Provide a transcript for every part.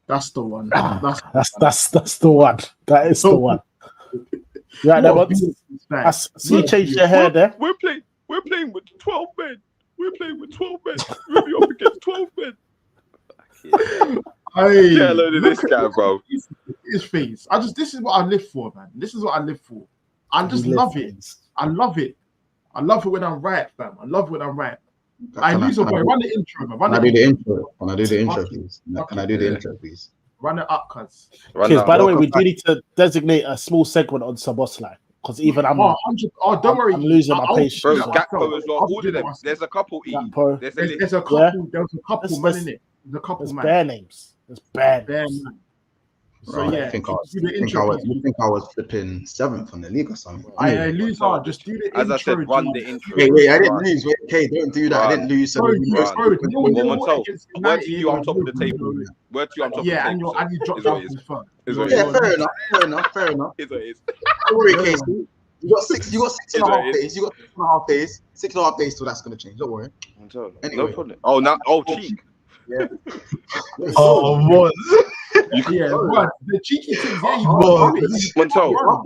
That's the one. That's the one. That is the one. Yeah, I see you changed your hair there. We're playing with 12 men. We're playing with 12 men. We'll be up against 12 men. Get a load of this guy, bro. His face. This is what I live for, man. This is what I live for. I just love it. I love it. I love it when I'm right, fam. I love it when I'm right. Run the intro, man. Can I do the intro, please? Can I do the intro, please? Run it up, cuz. By the way, we do need to designate a small segment on Saboslai. Because even don't worry. I'm losing my patience. Bro, Gakpo as well. All of them. There's a couple. There's a couple. There's a couple, man, in it. There's a couple, man. Bare names. There's bare names. So right, yeah, you think I was flipping 7th on the league or something? I lose hard. Just do the as intro. I said, run the intro. Wait, I didn't lose. Wait, okay, don't do that. I didn't lose. So Word to you, I'm top of the table. Word to you, I'm top of the table. Yeah, and you dropped down from front. Yeah, fair enough. It's what it is. Don't worry, Casey. You got 6.5 days. You got 6.5 days. 6.5 days till that's gonna change. Don't worry. Anyway. No problem. Cheek. Yeah. What? Yeah, what? The cheeky things. Yeah, after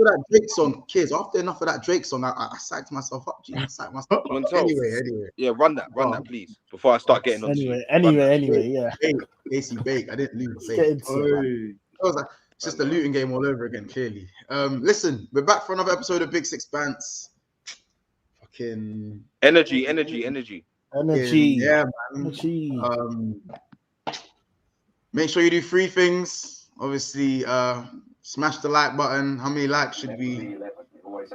that Drake song, kids. After enough of that Drake song, I psyched myself up. I psyched myself up. Anyway. Yeah, run that, please. Before I start getting on. Anyway, yeah. Casey Bake. I didn't lose. It's just a looting game all over again. Clearly. Listen, we're back for another episode of Big Six Bants. Fucking energy. Yeah, man. Energy. Make sure you do 3 things. Obviously, smash the like button. How many likes should we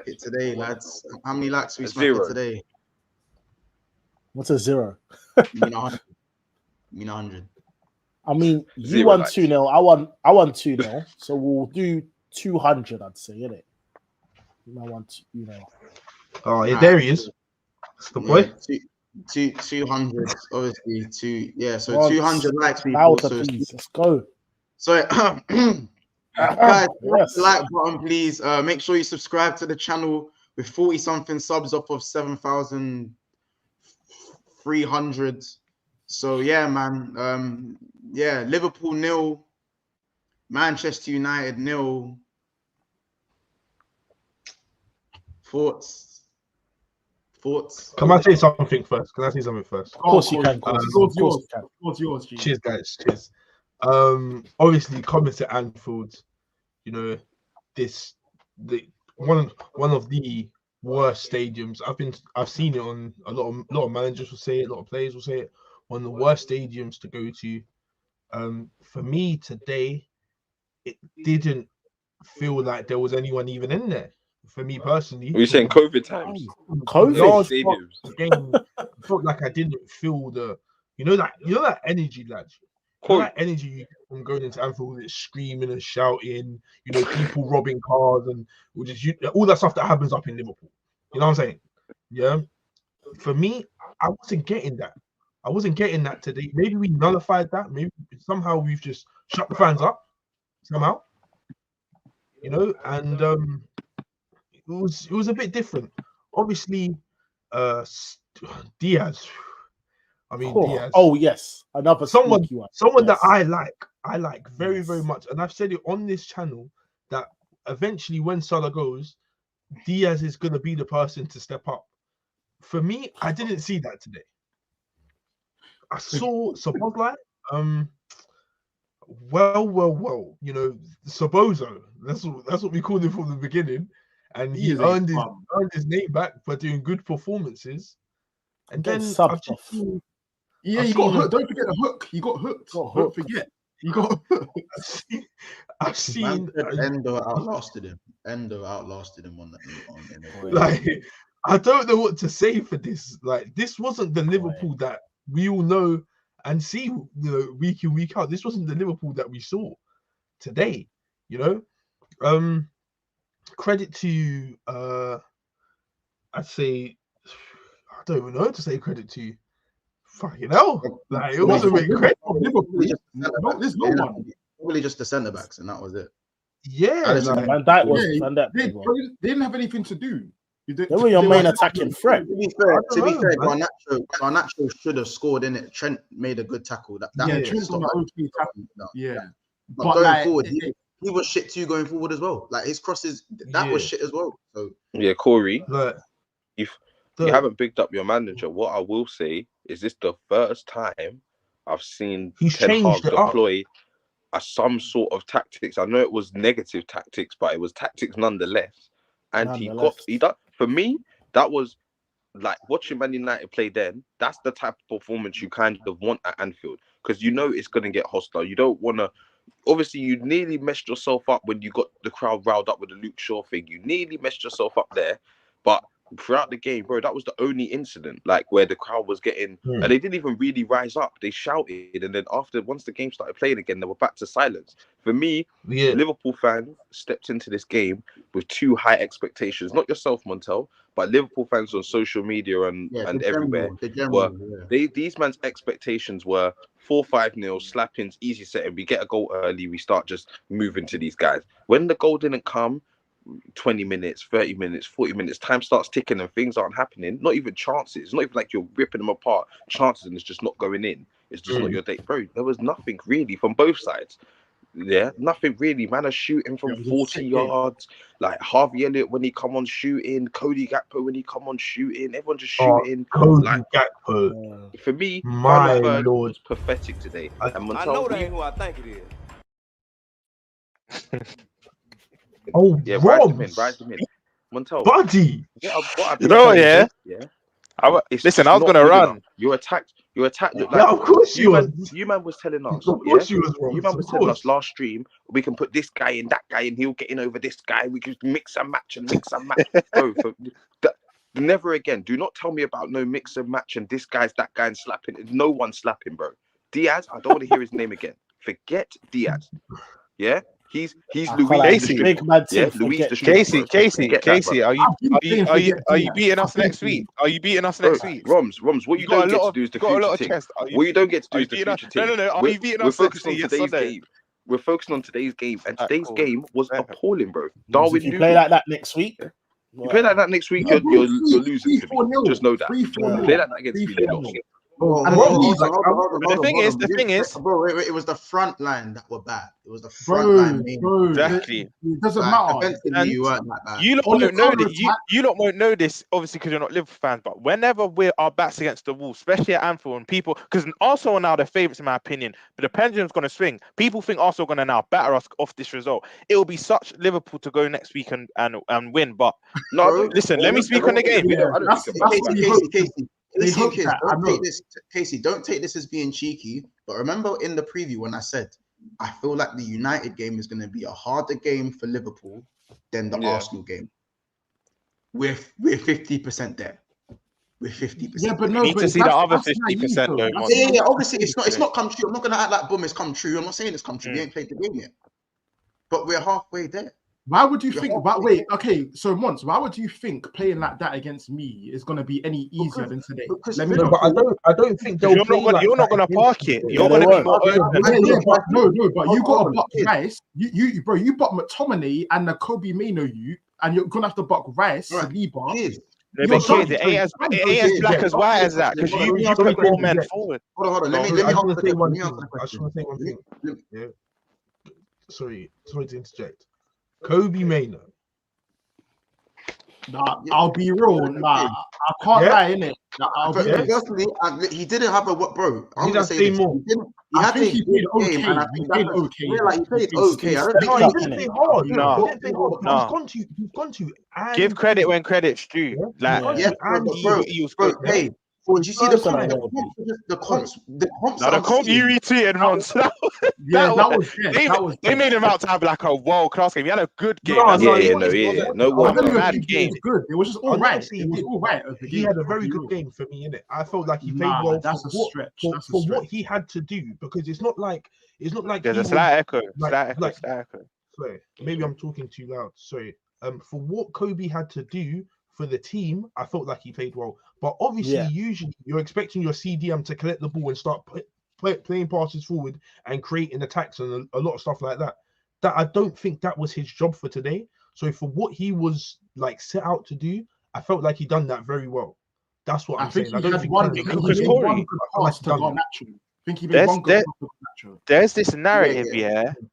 hit today, lads? How many likes we smash today? What's a 0? You mean 100. I mean, you won 2-0. I won 2-0. So we'll do 200, I'd say, innit? I want, Oh, there he is. That's the boy. 200, obviously. So 200 likes, people. Let's go. So, guys, like button, please. Make sure you subscribe to the channel. With 40-something subs up of 7,300. So yeah, man. Liverpool 0, Manchester United 0. Thoughts. Can I say something first? Of course you can. What's yours? Cheers, guys. Cheers. Obviously, coming to Anfield, one of the worst stadiums. I've seen it on a lot of managers will say it, a lot of players will say it. One of the worst stadiums to go to. For me today, it didn't feel like there was anyone even in there. For me personally, are you saying COVID times? COVID stadiums. Game, I felt like I didn't feel that energy, lads. That energy you get from going into Anfield, it's screaming and shouting, people robbing cars and all that stuff that happens up in Liverpool. You know what I'm saying? Yeah. For me, I wasn't getting that. I wasn't getting that today. Maybe we nullified that. Maybe somehow we've just shut the fans up. Somehow. And it was a bit different. Obviously, Diaz. Diaz. Oh yes, another someone that I like very, very much. And I've said it on this channel that eventually when Salah goes, Diaz is gonna be the person to step up. For me, I didn't see that today. I saw Szoboszlai. Well. Sobozo. That's what we called him from the beginning. And he earned his name back for doing good performances. And then he got hooked. Don't forget the hook. He got hooked. Don't forget. He got hooked. I've seen Endo outlasted him. On that. Like, I don't know what to say for this. Like, this wasn't the Liverpool that we all know and see, week in, week out. This wasn't the Liverpool that we saw today. Credit to I'd say, I don't even know how to say credit to. Fucking hell. Like, it wasn't really credit. Probably just the centre backs, and that was it. Yeah. Van Dijk was. They didn't have anything to do. They were your main attacking threat. To be fair, Garnacho should have scored in it. Trent made a good tackle. Trent's on the OT tackle. Yeah. But going forward, he was shit too going forward as well. Like his crosses, that was shit as well. So yeah, Corey, you haven't picked up your manager. What I will say is this the first time I've seen Ten Hag deploy some sort of tactics. I know it was negative tactics, but it was tactics nonetheless. And he done. For me, that was like watching Man United play then. That's the type of performance you kind of want at Anfield, because you know it's going to get hostile. You don't want to. Obviously, you nearly messed yourself up when you got the crowd riled up with the Luke Shaw thing. You nearly messed yourself up there, but throughout the game, bro, that was the only incident like where the crowd was getting, and they didn't even really rise up. They shouted, and then once the game started playing again, they were back to silence. For me, Liverpool fans stepped into this game with too high expectations. Not yourself, Montel, but Liverpool fans on social media and everywhere. These man's expectations were 4-5-0, slap-ins, easy setting. We get a goal early, we start just moving to these guys. When the goal didn't come, 20 minutes, 30 minutes, 40 minutes, time starts ticking and things aren't happening. Not even chances. It's not even like you're ripping them apart. Chances and it's just not going in. It's just not your day. Bro, there was nothing really from both sides. Yeah, nothing really. Man are shooting from 40 yards. Like Harvey Elliott when he come on shooting, Cody Gakpo when he come on shooting, everyone just shooting. Cody Gakpo. For me, my lord, was pathetic today. I know that ain't who I think it is. Oh, yeah, ride them in. Montel, buddy. You know, yeah. Listen, I was gonna run. Enough. Your attack. Like, of course you was. You man was telling us. Of course you was wrong. You man was telling us last stream we can put this guy in, that guy, and he'll get in over this guy. We can mix and match. Bro, never again. Do not tell me about no mix and match and this guy's that guy and slapping. No one slapping, bro. Diaz, I don't want to hear his name again. Forget Diaz. Yeah. He's Luis. Casey, are you beating us next week? Are you beating us next week? Roms, what you don't get to do is the future team. What you don't get to do is the future team. No. Are you beating us next week? We're focusing on today's game, and today's game was appalling, bro. Darwin, if you play like that next week, you play like that next week, you're losing to me. Just know that. Play like that against me. The thing is, bro, it was the front line that were bad. It was the front line. Bro, exactly. It doesn't matter. You weren't that bad. You lot won't know this. You lot won't know this, obviously, because you're not Liverpool fans. But whenever we're our backs against the wall, especially at Anfield, and people, because Arsenal are now the favourites in my opinion, but the pendulum's going to swing. People think Arsenal are going to now batter us off this result. It will be such Liverpool to go next week and win. But no, listen, let me speak on the game. Casey, don't take this as being cheeky, but remember in the preview when I said I feel like the United game is going to be a harder game for Liverpool than the Arsenal game. We're 50% there. We're 50%. Yeah, but no, we need to see the other 50% though. Yeah. Obviously, it's not come true. I'm not going to act like boom, it's come true. I'm not saying it's come true. We ain't played the game yet, but we're halfway there. Why would you think? But wait, okay. So Mons, why would you think playing like that against me is going to be any easier than today? Let me know. But I don't think you're not going to park it. You're going to be more open. No. But you got to buck Rice. You buck McTominay and the Kobe Maino and you're going to have to buck Rice, Saliba. It ain't as black as white as that because you put more men forward. Hold on. Let me say one thing. Yeah. Sorry to interject. Kobe Maino. Nah, I'll be real. Nah, I can't lie, innit? Personally, he didn't have a what, bro. I'm gonna say more. I think he played okay. He played okay. I don't think he didn't play hard. No. He's gone to. Give credit when credit's due. Like, he was good. Hey, did you see the comps? The comps you retweeted once. They made him out to have like a world class game. He had a good game. No bad game. Good. It was just all right. It was all right. He had a very good game for me, innit? I felt like he played well. That's a stretch. For what he had to do, because it's not like there's a slight echo. Sorry, maybe I'm talking too loud. Sorry. For what Kobe had to do for the team, I felt like he played well. But obviously, usually you're expecting your CDM to collect the ball and start playing passes forward and creating attacks and a lot of stuff like that. That I don't think that was his job for today. So for what he was like set out to do, I felt like he done that very well. That's what I'm saying. I don't think one good pass to Garnacho. I think he made one good pass to Garnacho. There's this narrative,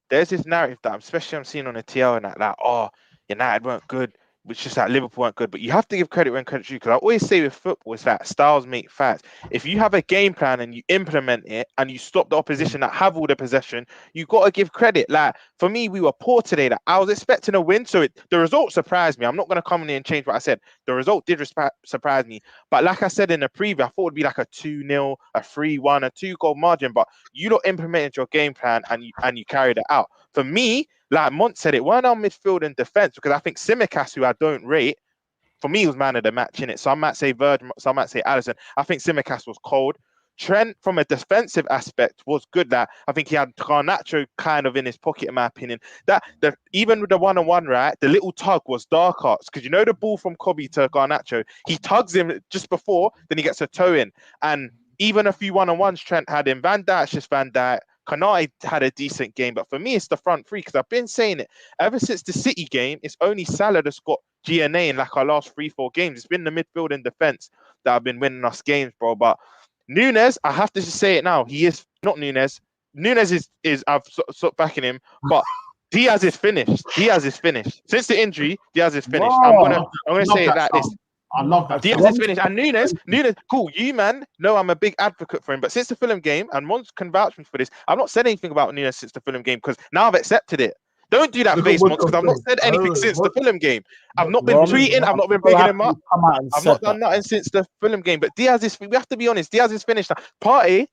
There's this narrative that especially I'm seeing on the TL and that, like, oh, United weren't good, which just like Liverpool weren't good. But you have to give credit when credit's due, because I always say with football, it's that styles make facts. If you have a game plan and you implement it and you stop the opposition that have all the possession, you got to give credit. Like, for me, we were poor today. Like, I was expecting a win, so the result surprised me. I'm not going to come in and change what I said. The result did surprise me. But like I said in the preview, I thought it would be like a 2-0, a 3-1, a 2-goal margin. But you lot implemented your game plan and you carried it out. For me, like Mont said, it weren't our midfield and defense, because I think Tsimikas, who I don't rate, for me was man of the match in it. Some might say Virgil, some might say Alisson. I think Tsimikas was cold. Trent, from a defensive aspect, was good. That I think he had Garnacho kind of in his pocket, in my opinion. Even with the 1-on-1, right, the little tug was dark arts, because you know the ball from Kobe to Garnacho, he tugs him just before, then he gets a toe in, and even a few 1-on-ones Trent had in. Van Dijk's just Van Dijk. Konate had a decent game, but for me, it's the front three, because I've been saying it ever since the City game. It's only Salah that's got GNA in like our last 3-4 games. It's been the midfield and defense that have been winning us games, bro. But Nunes, I have to just say it now. He is not Nunes. Nunes is I've sort backing him, but Diaz is finished. Diaz is finished since the injury. Diaz is finished. Wow. I'm gonna say it like this. I love that. Diaz is finished. And Nunes, cool. You, man, know I'm a big advocate for him. But since the Fulham game, and Mons can vouch for this, I've not said anything about Nunes since the Fulham game, because now I've accepted it. Don't do that face, Mons, because I've not said anything since the Fulham game. I've not been tweeting. I've not been bigging him up. I've not done nothing since the Fulham game. But Diaz is, we have to be honest, Diaz is finished now. Partey,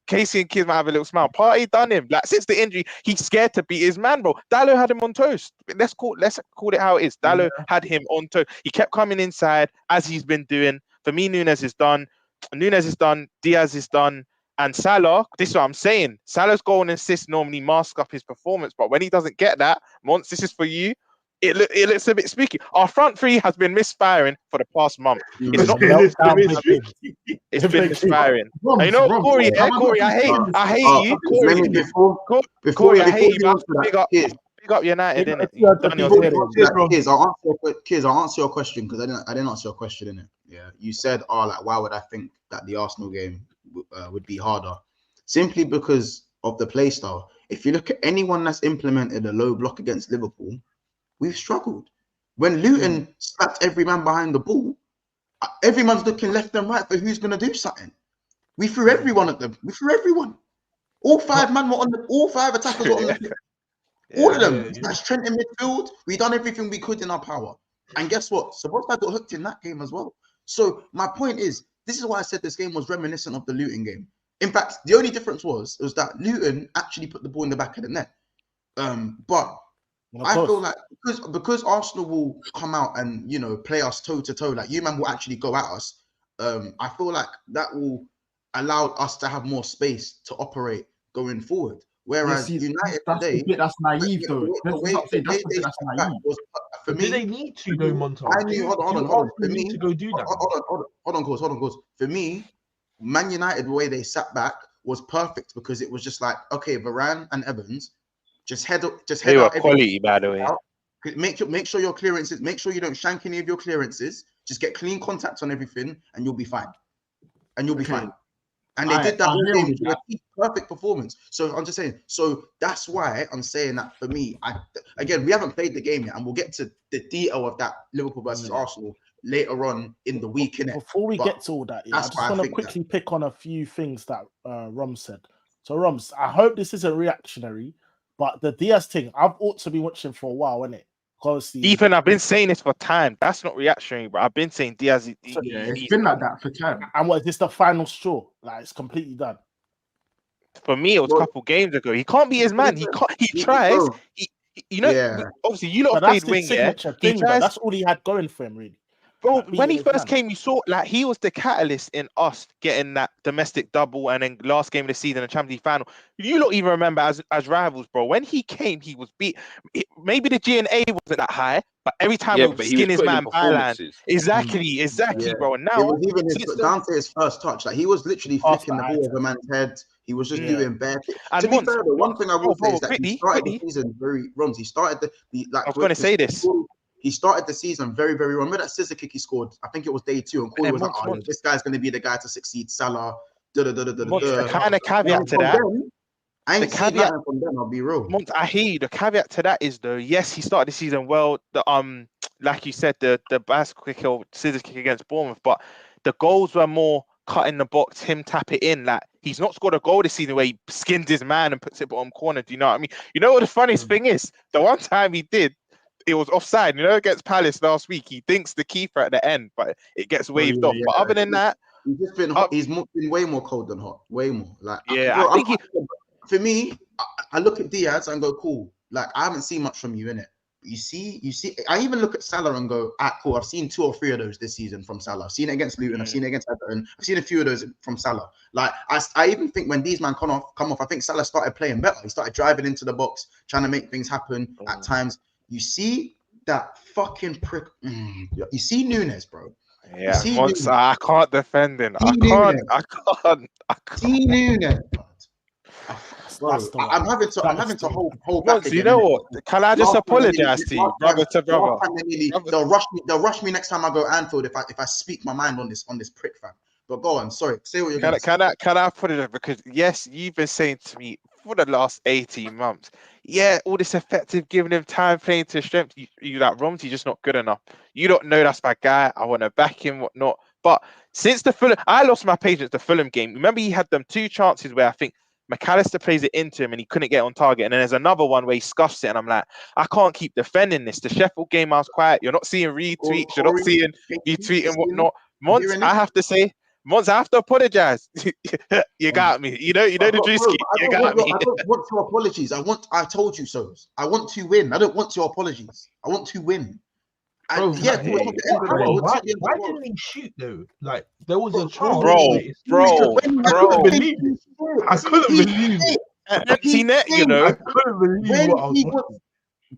Casey and kids might have a little smile. Partey done him. Like, since the injury, he's scared to beat his man, bro. Dalot had him on toast. Let's call it how it is. Dalot had him on toast. He kept coming inside, as he's been doing. For me, Nunes is done. Diaz is done. And Salah, this is what I'm saying. Salah's goal and assist normally mask up his performance, but when he doesn't get that, Mons, this is for you. It looks a bit spooky. Our front three has been misfiring for the past month. It's not it's been misfiring. And you know, Corey, I hate you. Corey, I hate you. Big up United, innit? I'll answer your question, because I didn't answer your question, innit? Yeah, you said, like, why would I think that the Arsenal game would be harder? Simply because of the play style. If you look at anyone that's implemented a low block against Liverpool, we've struggled. When Luton slapped every man behind the ball, everyone's looking left and right for who's going to do something. We threw everyone at them. We threw everyone. All five attackers were on the pitch. All of them. That's Trent in midfield. We done everything we could in our power. And guess what? Sabota got hooked in that game as well. So my point is, this is why I said this game was reminiscent of the Luton game. In fact, the only difference was that Luton actually put the ball in the back of the net. But I feel like because Arsenal will come out and, you know, play us toe to toe, like, you man will actually go at us. I feel like that will allow us to have more space to operate going forward. Whereas United today, that's naive though. That's naive. For me, do they need to go Montage? Hold on. For me, to go do that. Hold on, course. For me, Man United, the way they sat back was perfect, because it was just like, okay, Varane and Evans, just head out. They were quality, by the way. Make sure your clearances. Make sure you don't shank any of your clearances. Just get clean contact on everything, and you'll be fine. And they did that whole game with a perfect performance. So I'm just saying. So that's why I'm saying that for me. Again, we haven't played the game yet, and we'll get to the detail of that Liverpool versus Arsenal later on in the week. Before we get to all that, I just want to quickly pick on a few things that Rom said. So Roms, I hope this isn't reactionary, but the Diaz thing, I've ought to be watching for a while, innit? Ethan, I've been saying this for time. That's not reactionary, but I've been saying Diaz. It's been like that for time. And what is this, the final straw? Like, it's completely done. For me, it was a couple games ago. He can't be his man. He can't. He tries. Obviously, you lot played wing. That's all he had going for him, really. Bro, like, when he first came, you saw like he was the catalyst in us getting that domestic double, and then last game of the season, the Champions League final. You don't even remember as rivals, bro. When he came, he was beat. Maybe the GNA wasn't that high, but every time we would skin his man byline. Exactly, bro. And now, it was even down to his first touch. Like, he was literally flicking the ball over man's head. He was just doing bare. To be fair, the one thing I will say is that he started the season very runs. He started the like. I was going to say this. he started the season very, very wrong. Remember that scissor kick he scored? I think it was day 2, and Corey was like, "Oh, yeah, this guy's going to be the guy to succeed." Salah. The kind of caveat to that. I ain't seen nothing from them. I'll be real. I hear you. The caveat to that is though, yes, he started the season well. The like you said, the bicycle kick or scissor kick against Bournemouth, but the goals were more cut in the box, him tap it in. Like he's not scored a goal this season where he skins his man and puts it bottom corner. Do you know what I mean? You know what the funniest thing is? The one time he did, it was offside. You know, against Palace last week, he thinks the keeper at the end, but it gets waved off. But other than that, he's just been hot. He's been way more cold than hot. Way more. Like I think for me, I look at Diaz and go, cool. Like I haven't seen much from you in it. You see. I even look at Salah and go, cool. I've seen 2 or 3 of those this season from Salah. I've seen it against Luton. I've seen it against Everton. I've seen a few of those from Salah. Like I even think when these men come off, I think Salah started playing better. He started driving into the box, trying to make things happen at times. You see that fucking prick. You see Nunes, bro. Yeah, I can't defend him. I can't. See Nunes. Bro, I'm having to hold back. You know what? Can I just apologize to you, brother to brother? They'll rush me next time I go Anfield if I speak my mind on this prick, fam. But go on, sorry. Say what you're going to say. Can I put it up? Because yes, you've been saying to me for the last 18 months, yeah, all this effective, giving him time, playing to strength. You like Romsey, just not good enough. You don't know that's my guy. I want to back him, whatnot. But since the Fulham, I lost my patience the Fulham game. Remember, he had them 2 chances where I think McAllister plays it into him and he couldn't get on target. And then there's another one where he scuffs it. And I'm like, I can't keep defending this. The Sheffield game, I was quiet. You're not seeing retweets. You're not seeing retweeting whatnot. Mons, I have to say, Mons, I have to apologize. You got me. You know the Drewski. You got me. I don't want your apologies. I told you so. I want to win. I don't want your apologies. I want to win. Bro, why didn't he shoot though? Like there was a chance. Bro. I couldn't believe it. Empty net, you know. I couldn't believe what I was watching.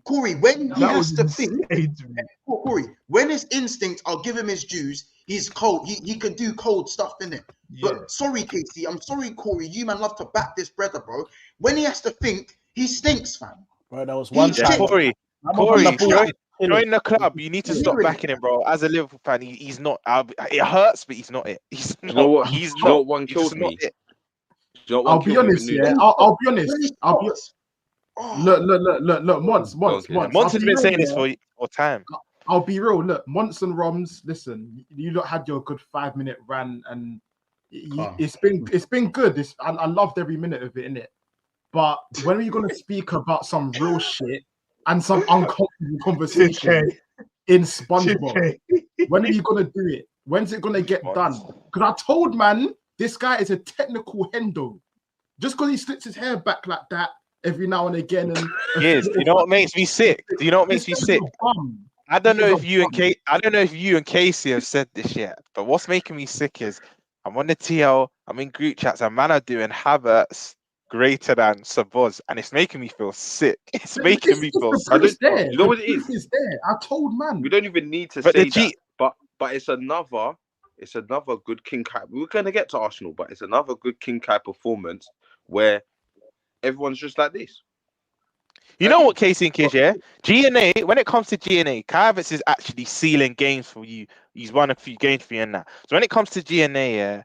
Corey, when he has to think, Corey, when his instincts, I'll give him his dues. He's cold. He can do cold stuff in it. Yeah. But sorry, Casey. I'm sorry, Corey. You man love to back this brother, bro. When he has to think, he stinks, fam. Bro, that was one time. Corey, join the club. You need to stop backing him, bro. As a Liverpool fan, he's not. It hurts, but he's not it. He's not. You know what? He's not one killed me. I'll be honest. Yeah, I'll be honest. Look. Mons has been saying this for time. I'll be real. Look, Mons and Roms. Listen, you lot had your good 5-minute rant, and it's been good. I loved every minute of it, innit? But when are you gonna speak about some real shit and some uncomfortable conversation in SpongeBob? When are you gonna do it? When's it gonna get done? Because I told man this guy is a technical hendo. Just because he slips his hair back like that every now and again, and yes, you know what makes me sick? Do you know what makes me sick? I don't know if you and Casey have said this yet, but what's making me sick is I'm on the TL, I'm in group chats, and man are doing Havertz greater than Sabozz, and it's making me feel sick. It's making me feel sick. You know what it is? It's there. I told man. We don't even need to say that, but it's another good King Kai. We're gonna get to Arsenal, but it's another good King Kai performance where everyone's just like this. You know what, Casey and Kish, yeah? GNA, when it comes to GNA, Kai Havertz is actually sealing games for you. He's won a few games for you and that. So when it comes to GNA, yeah,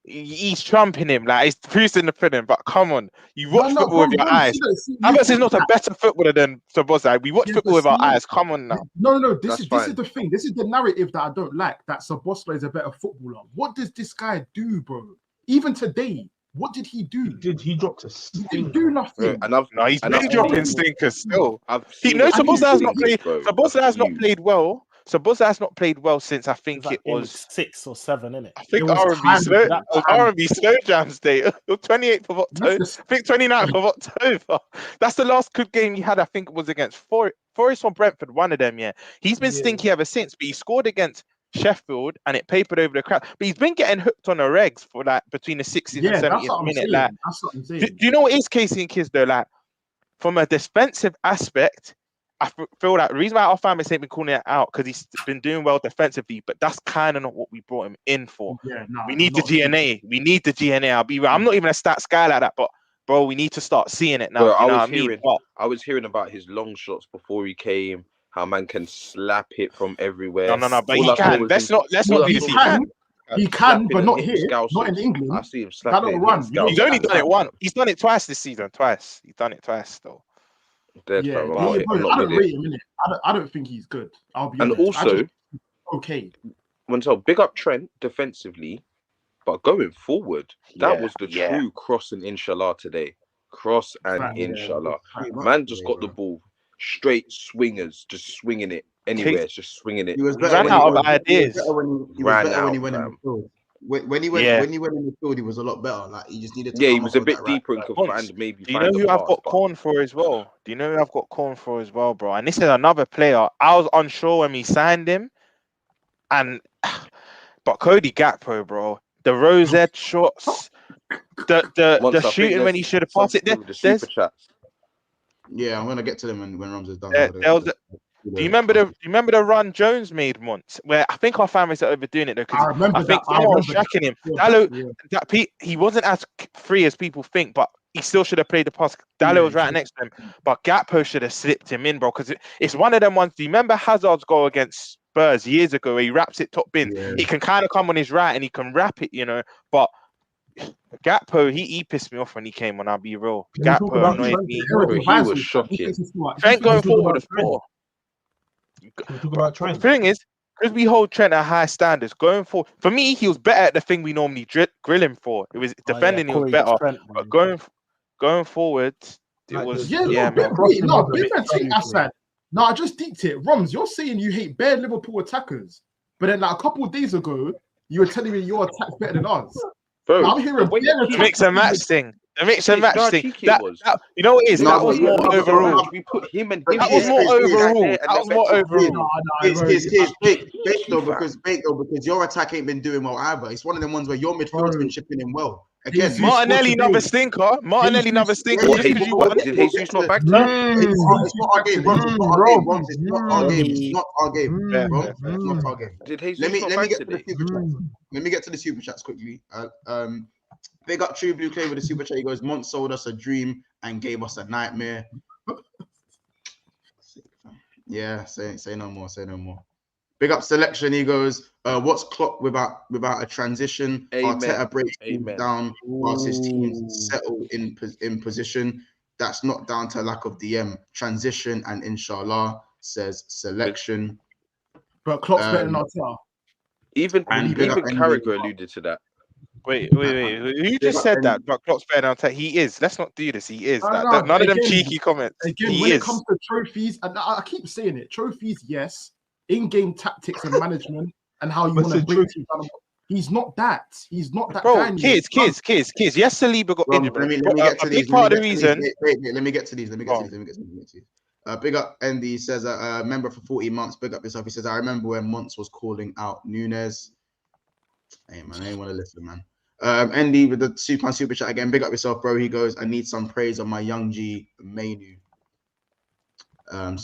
he's trumping him, like he's producing the pudding. But come on, you watch football with your eyes. Havertz is not a better footballer than Sabozz. We watch football with our eyes. Come on now. No. This is the thing. This is the narrative that I don't like. That Sabozz is a better footballer. What does this guy do, bro? Even today, what did he do? He dropped a stinker. He didn't do nothing. He's been dropping stinkers still. Sabozz has not played. Sabozz has not played well. Sabozz has not played well since I think it was 6 or 7, innit? I think R&B Slow Jams Day. It was 28th of October. I think 29th of October. That's the last good game he had. I think it was against Forest or Brentford. One of them, yeah. He's been stinky ever since, but he scored against Sheffield and it papered over the crowd. But he's been getting hooked on the regs for like between the 60th and 70th minute. Like, that's what I'm saying. Do you know what is Casey and Kids though? Like from a defensive aspect, I feel like the reason why our family ain't been calling it out because he's been doing well defensively, but that's kind of not what we brought him in for. We need the GNA. We need the GNA. I'm not even a stats guy like that, but bro, we need to start seeing it now. Bro, I was hearing about his long shots before he came. how man can slap it from everywhere. No. But he can. Let's not do this. He can, but not here. Not in England. I see him slap it. He's only done it once. He's done it twice this season. Twice. He's done it twice though. Yeah, I don't rate him in it. I don't think he's good. I'll be honest. And also, okay. Big up Trent defensively, but going forward, that was the true cross and inshallah today. Cross and inshallah. Man just got the ball straight swingers, just swinging it anywhere, just swinging it. He was ran out of ideas. He was better when he went in the field. When he went in the field, he was a lot better. Like he just needed to. Yeah, he was a bit deeper and could find maybe. Do you know who I've got corn for as well? Bro? And this is another player. I was unsure when we signed him, but Cody Gakpo, bro, the rosette shots, the shooting when he should have passed it. There's yeah, I'm gonna get to them when Rams is done. Do you remember the run Jones made once, where I think our families are overdoing it though? Because I think someone was shacking him. Dallo, he wasn't as free as people think, but he still should have played the pass. Dallo was right next to him, but Gakpo should have slipped him in, bro. Because it's one of them ones. Do you remember Hazard's goal against Spurs years ago, where he wraps it top bin? Yeah. He can kind of come on his right and he can wrap it, you know. But Gakpo, he pissed me off when he came on. I'll be real. Gakpo annoyed me. He was shocking. Trent going forward as well. The thing is, because we hold Trent at high standards, going forward, for me, he was better at the thing we normally grill him for. It was defending, he was better. Trent, but going forward, it was No, I just deeped it. Roms, you're saying you hate bare Liverpool attackers, but then like a couple of days ago, you were telling me your attack's better than ours. Bro, I'm hearing the mix and match thing. The mix and match thing. That, you know what it is? That was more overall. We put him and that was more overall. That was more overall. Because your attack ain't been doing well either. It's one of them ones where your midfield's been chipping in well. Again, Martinelli another stinker. Did Jesus not back? It's not our game. It's not our game. It's not our game. It's not our game. Did Jesus Let me get to the super chats. Let me get to the super chats quickly. Big up True Blue Clay with the super chat. He goes, Mont sold us a dream and gave us a nightmare. Yeah, say no more. Say no more. Big up Selection. He goes, what's Klopp without a transition? Arteta breaks down whilst his teams settle in position. That's not down to lack of DM. Transition and inshallah, says Selection. But Klopp's better than Arteta. Even Carragher alluded to that. Wait. Who just said that? But Klopp's better than Arteta. He is. Let's not do this. He is. None of them cheeky comments. Again, when it comes to trophies, and I keep saying it, trophies, yes. In-game tactics and management and how you want to bring teams. He's not that. He's not that guy. Kids. Yes, Saliba got injured. Let me get to these. Part of the reason. Wait, let me get to these. Big up Andy says a member for 40 months. Big up yourself. He says, I remember when Monts was calling out Nunes. Hey man, I ain't want to listen, man. Andy with the super chat again. Big up yourself, bro. He goes, I need some praise on my young G Mainu. And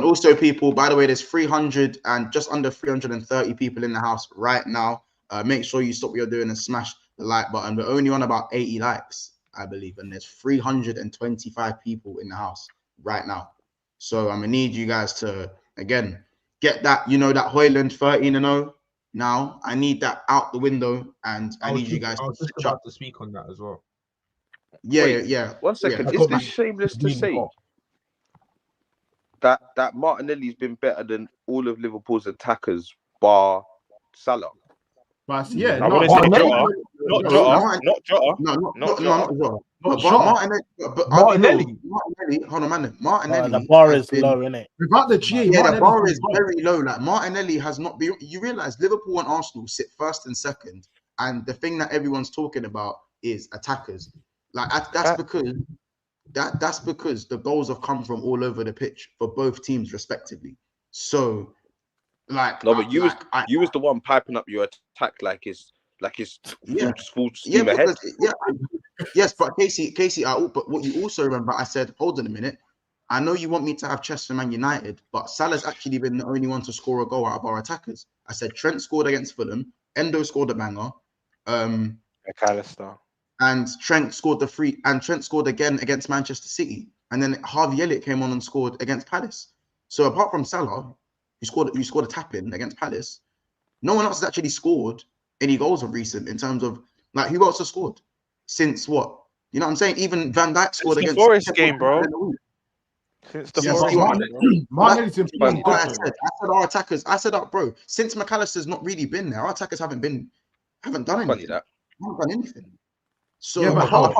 also people, by the way, there's 300 and just under 330 people in the house right now. Make sure you stop what you're doing and smash the like button. We're only on about 80 likes, I believe, and there's 325 people in the house right now. So I'm gonna need you guys to again get that, that Hoyland 13-0 now. I need that out the window, and I need you guys to speak on that as well. Yeah. 1 second. Is this shameless to say that Martinelli's been better than all of Liverpool's attackers bar Salah? But yeah, not Jota. Martinelli. Hold on, man. Martinelli. The bar is low, isn't it? Without the GA, the bar is very low. Like Martinelli has not been. You realize Liverpool and Arsenal sit first and second, and the thing that everyone's talking about is attackers. Like that's because the goals have come from all over the pitch for both teams respectively. So, like, no, but you was the one piping up your attack like it's full steam ahead. Yes, but Casey. But what you also remember, I said, hold on a minute. I know you want me to have chest for Man United, but Salah's actually been the only one to score a goal out of our attackers. I said Trent scored against Fulham, Endo scored a banger, McAllister. And Trent scored Trent scored again against Manchester City. And then Harvey Elliott came on and scored against Palace. So apart from Salah, who scored a tap-in against Palace, no one else has actually scored any goals of recent in terms of like who else has scored since what? You know what I'm saying? Even Van Dijk scored against the Forest game, bro. Since the Forest game. Martinelli's important. I said our attackers. I said, bro, since McAllister's not really been there, our attackers haven't done anything. Haven't done anything. So yeah, but how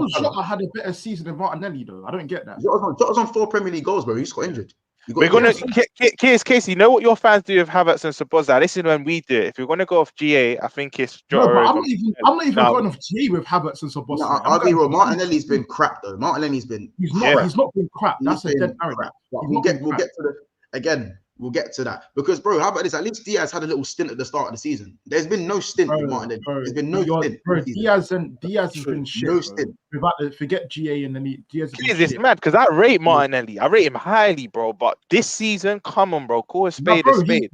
Jota had a better season than Martinelli though? I don't get that. Jota's on 4 Premier League goals, bro. He just got injured. We're gonna Casey. You know what your fans do with Havertz and Szoboszlai? This is when we do it. If you're gonna go off GA, I think it's Jota. No, but I'm not even going off GA with Havertz and Szoboszlai. No, I'll be real. Martinelli's been crap though. Martinelli's been. He's not been crap. That's a dead narrative. We'll get to We'll get to that because, bro, how about this? At least Diaz had a little stint at the start of the season. There's been no stint with Martinelli. There's been no stint. Bro, Diaz has been shit. No stint. Forget GA and then Diaz. It's mad because I rate Martinelli. I rate him highly, bro. But this season, come on, bro, call a spade a spade.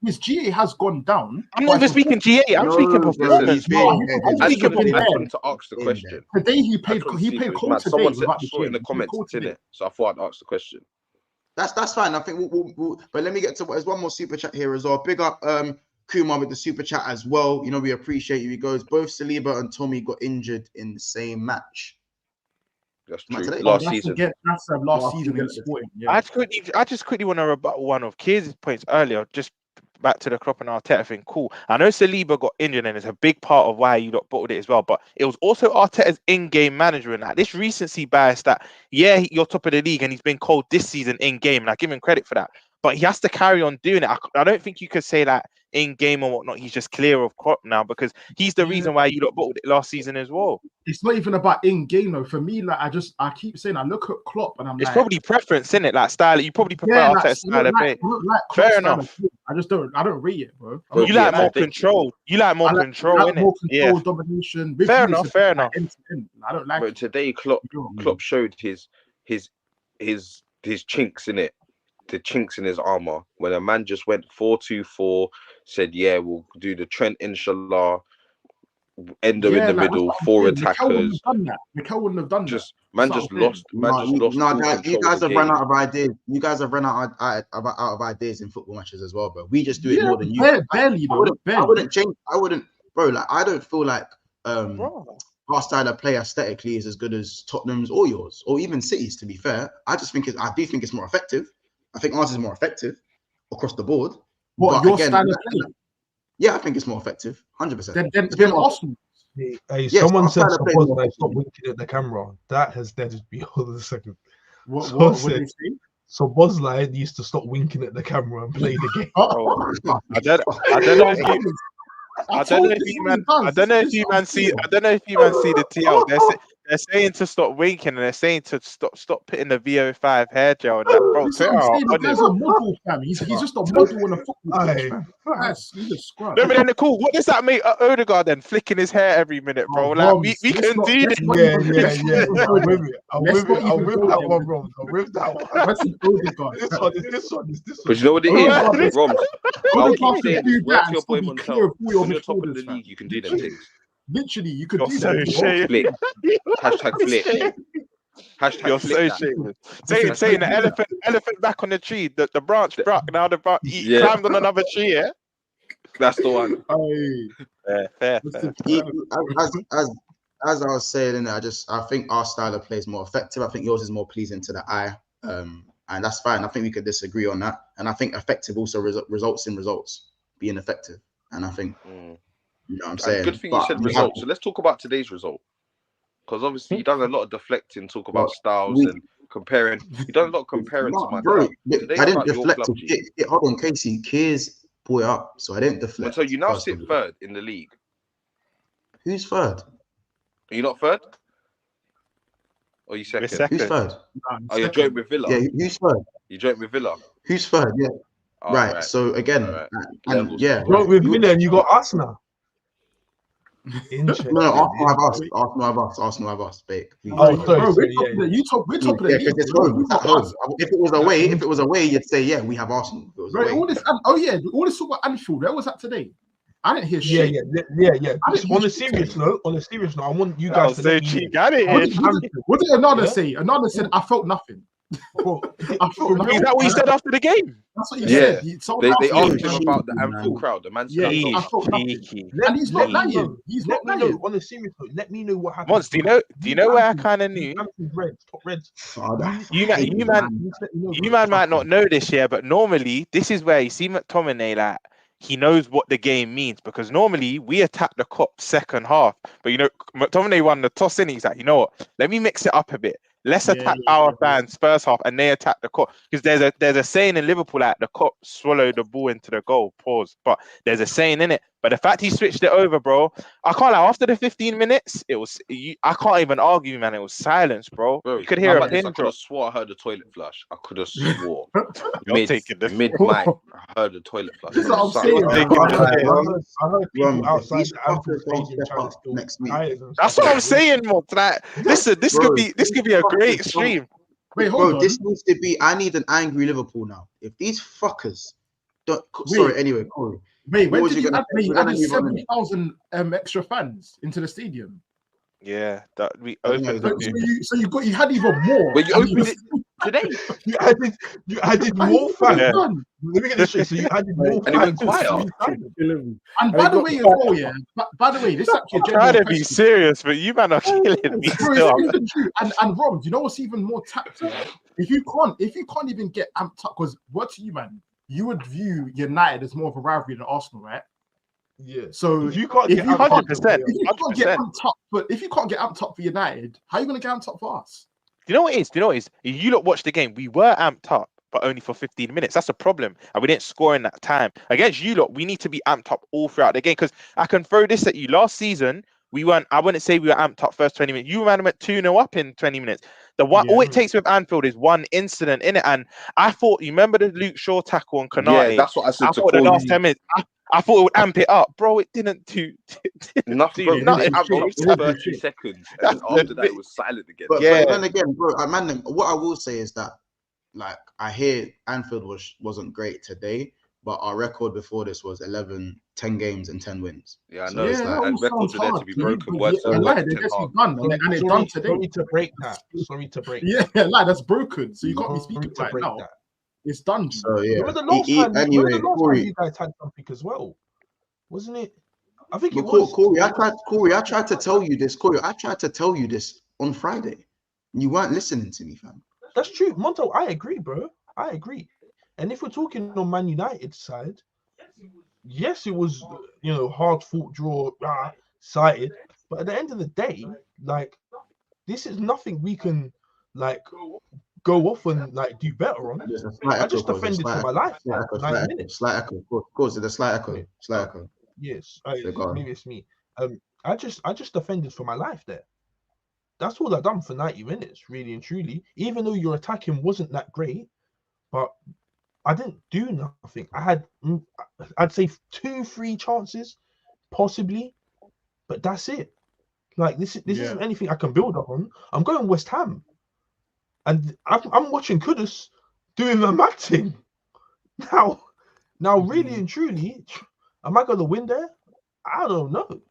His GA has gone down. I'm not even speaking GA. I'm speaking performance. I'm speaking performance. To ask the question. Today he played Cole today. Someone said in the comments, in it. So I thought I'd ask the question. That's fine. I think we'll but let me get to there's one more super chat here as well. Big up Kumar with the super chat as well. You know, we appreciate you. He goes, both Saliba and Tommy got injured in the same match. That's true. Last season. That's last season in Sporting. Yeah. I just quickly want to rebut one of Kier's points earlier. Just back to the Klopp and Arteta thing. Cool. I know Saliba got injured and it's a big part of why you lot bottled it as well. But it was also Arteta's in-game management. Like this recency bias that, yeah, you're top of the league and he's been cold this season in-game. And I give him credit for that. But he has to carry on doing it. I don't think you could say that in-game or whatnot, he's just clear of Klopp now because he's the reason why you lot bottled it last season as well. It's not even about in-game though. For me, like I keep saying, I look at Klopp and I'm it's probably preference, isn't it? Like style, you probably prefer Arteta's style of play. Fair enough. I don't rate it, bro. You like more control. You like more control, innit? Yeah. Domination. Fair enough. I don't like. But today, Klopp showed his chinks in it. The chinks in his armor when a man just went 4-2-4, said, "Yeah, we'll do the Trent, inshallah, Endo in the middle, 4 attackers." Mikel wouldn't have done that. Man just lost. You guys have run out of ideas. You guys have run out of ideas in football matches as well, bro. We just do it more than you. Barely, I wouldn't change. I wouldn't, bro. Like I don't feel like our style of play aesthetically is as good as Tottenham's or yours, or even City's. To be fair, I do think it's more effective. I think ours is more effective across the board. What, your style of play? Yeah, I think it's more effective, 100%. Then Arsenal. Hey, someone said Szoboszlai stop winking at the camera. That has deaded me all a second. What did he say? Szoboszlai needs to stop winking at the camera and play the game. I don't know if you man see the TL. They're saying to stop winking and they're saying to stop putting the VO5 hair gel on that. Bro, he's a model, fam. He's just a model in a football pitch, fam. He's a scrub. No, but then cool. What does that make Odegaard then flicking his hair every minute, bro? Like we can do this. Yeah. I'm with that one, Roms. I'm with that one. This one. But you know what it is, Roms? I'll keep saying this. Work your boy Montel. When you're top of the league, you can do them things. Literally, you could do that. Flip. Hashtag flip. Hashtag you're so shameless. Saying the elephant back on the tree. The branch broke. Now the branch climbed on another tree. Yeah, that's the one. Fair. As I was saying, I think our style of play is more effective. I think yours is more pleasing to the eye, and that's fine. I think we could disagree on that. And I think effective also results in results being effective. And I think. You know what I'm saying? Good thing you said results. So let's talk about today's result. Because obviously you've done a lot of deflecting, talk about styles and comparing. You've done a lot of comparing to my club. I didn't deflect. Hold on, Casey. Kears brought it up, so I didn't deflect. So you now sit third in the league. Who's third? Are you not third? Or are you second? Who's third? Oh, you're joint with Villa. Yeah, who's third? You joint with Villa. Who's third? Yeah. Right. So again, joint with Villa, and you got Arsenal. Interesting. No, Arsenal have us, babe. We're top of the league. It's home. At home. If it was away, you'd say, we have Arsenal. All this talk about Anfield, where was that today? I didn't hear shit. Yeah. On a serious note, I want you guys to say cheap. Got it. What did Ananda say? Ananda said, I felt nothing. Bro, Is that what he said after the game? That's what he said. They asked him about the Anfield crowd. The man said, I thought nothing. And he's not lying. He's not lying. On a serious note, let me know what happened. Once, do you know where I kind of knew? Top Reds. You man might not know this, yeah, but normally this is where you see McTominay, like, he knows what the game means, because normally we attack the Kop second half, but McTominay won the toss in. He's like, you know what? Let me mix it up a bit. Let's attack our fans first half, and they attack the Kop. Because there's a saying in Liverpool, like, the Kop swallowed the ball into the goal. Pause. But there's a saying in it. But the fact he switched it over, bro, I can't lie. After the 15 minutes, I can't even argue, man. It was silence, bro. You could hear a pin drop. I could have swore I heard a toilet flush. I could have swore. Mid-mic, I heard a toilet flush. This is what I'm saying. I heard people outside the Anfield Stadium trying to steal next week. That's what I'm saying, Mod. Like, listen, this could be a great stream. Wait, hold on. This needs to be. I need an angry Liverpool now. If these fuckers don't. Sorry. Anyway, Corey. Wait, when did you add 70,000 extra fans into the stadium? Yeah, that we opened. So you had even more. But you opened it today. You added more fans. Yeah. Let me get this straight. So you added more fans. And it went quiet. And by the way, as well, yeah. By the way, this is actually a genuine question. Trying to be serious, but you man are killing me. And Rom, do you know what's even more tactical? If you can't even get amped up, because what to you, man? You would view United as more of a rivalry than Arsenal, right? Yeah. So if you can't get 100%, if you can't get amped up for United, how are you going to get amped up for us? Do you know what it is? You lot watch the game. We were amped up, but only for 15 minutes. That's a problem, and we didn't score in that time. Against you lot, we need to be amped up all throughout the game. Because I can throw this at you. Last season, we weren't. I wouldn't say we were amped up first 20 minutes. You man went 2-0 up in 20 minutes. All it takes with Anfield is one incident in it, and I thought, you remember the Luke Shaw tackle on Konate? Yeah, that's what I said. I thought the last 10 minutes, I thought it would amp it up, bro. It didn't do nothing. Nothing. 30 seconds, and after that, it was silent again. But then again, bro, man, what I will say is that, like, I hear Anfield wasn't great today, but our record before this was 10 games and 10 wins. Yeah, I know. And records are there to be broken. And it's done today. Sorry to break that. Yeah, like, that's broken. So you can't be speaking right now. That. It's done. So yeah. Remember the last time you guys had something as well, wasn't it? I think it was. Corey, I tried to tell you this. Corey, I tried to tell you this on Friday. You weren't listening to me, fam. That's true, Monto. I agree, bro. I agree. And if we're talking on Man United side, yes, it was, hard fought draw, cited. But at the end of the day, like, this is nothing we can, like, go off and, like, do better on. I just defended for my life. 9 minutes. Slight echo. Of course, it's a slight echo. Yes, maybe it's me. I just defended for my life there. That's all I've done for 90 minutes, really and truly. Even though your attacking wasn't that great, but I didn't do nothing. I had, I'd say 2-3 chances, possibly, but that's it. Like, this isn't anything I can build up on. I'm going West Ham, and I'm watching Kudus doing the mad thing. Now, really and truly, am I going to win there? I don't know.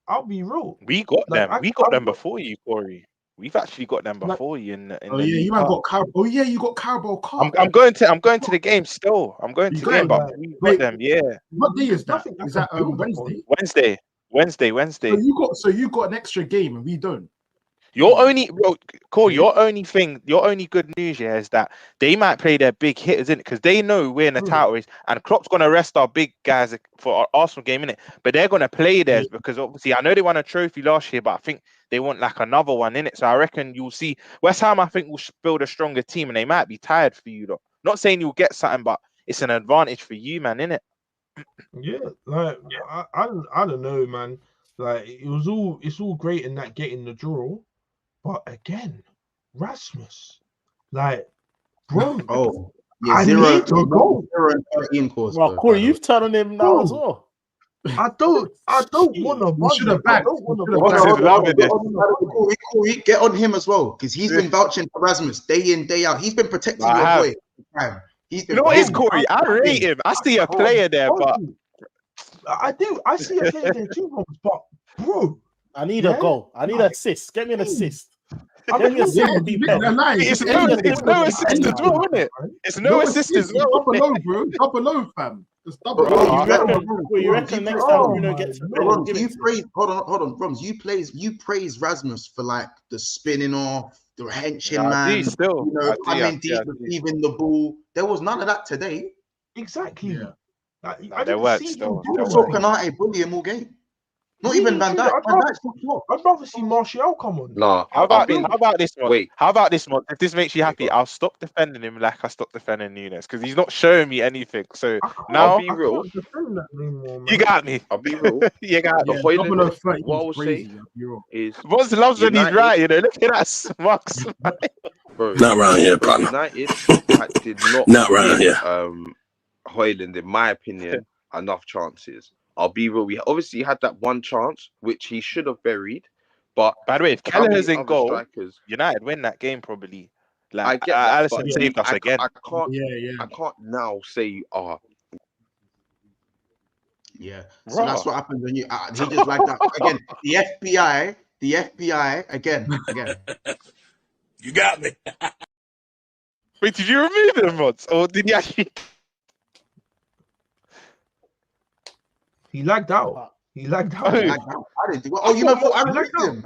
I'll be real. We got them. We got them before you, Corey. We've actually got them before you in the you got Carabao. Oh yeah, you got Carabao Cup. I'm going to the game still. I'm going to the game, but we got them. Yeah. What day is that? Is that Wednesday? Wednesday. So you got an extra game and we don't. Your only good news here is that they might play their big hitters in it, because they know we're in the title race, and Klopp's gonna rest our big guys for our Arsenal game in it. But they're gonna play theirs because obviously I know they won a trophy last year, but I think they want like another one in it. So I reckon you'll see West Ham. I think will build a stronger team, and they might be tired for you though. Not saying you'll get something, but it's an advantage for you, man, innit? Yeah, like I don't know, man. Like it's all great in that getting the draw. But again, Rasmus, like, bro, I need to go. 0-13 course. Well, Corey, you've turned on him now as well. I don't want to. Should have backed. Corey, get on him as well, because he's been vouching for Rasmus day in, day out. He's been protecting your boy. You know what is, Corey? I rate him. I see a player there, but I do. I see a player there too, but bro, I need a goal. I need an assist. Get me an assist. Then your second be pen. It's no assist as well, isn't it? It's no assist as well. Double O, bro. Double O, fam. Just double Bro, O. you reckon next time Bruno gets a pen, Roms, you praise. Hold on. Roms, you praise Rasmus for like the spinning off, the henching man. Still, coming deep, receiving the ball. There was none of that today. Exactly. Yeah. I there didn't was see still. I saw Konate bully him all game. Not even Van Dijk. I'd rather see Martial come on. Nah. How about this one? Wait. How about this one? If this makes you happy, I'll stop defending him like I stopped defending Nunes because he's not showing me anything. So now, I'll be real. You got me. I'll be real. You got me. Double O What I would say is Roz loves when he's right. You know, look at that smug. Bro, not around here, partner. United did not around here. Højlund, in my opinion, enough chances. I'll be real. We obviously had that one chance which he should have buried. But by the way, if Kelleher's in goal, United win that game probably. Like, I get that, Alisson saved us again. I can't now say, yeah. So that's what happens when you. He just like that again. The FBI again. You got me. Wait, did you remove him, Rods, or did he actually? He lagged out. I didn't do it. Oh, you meant I lagged him.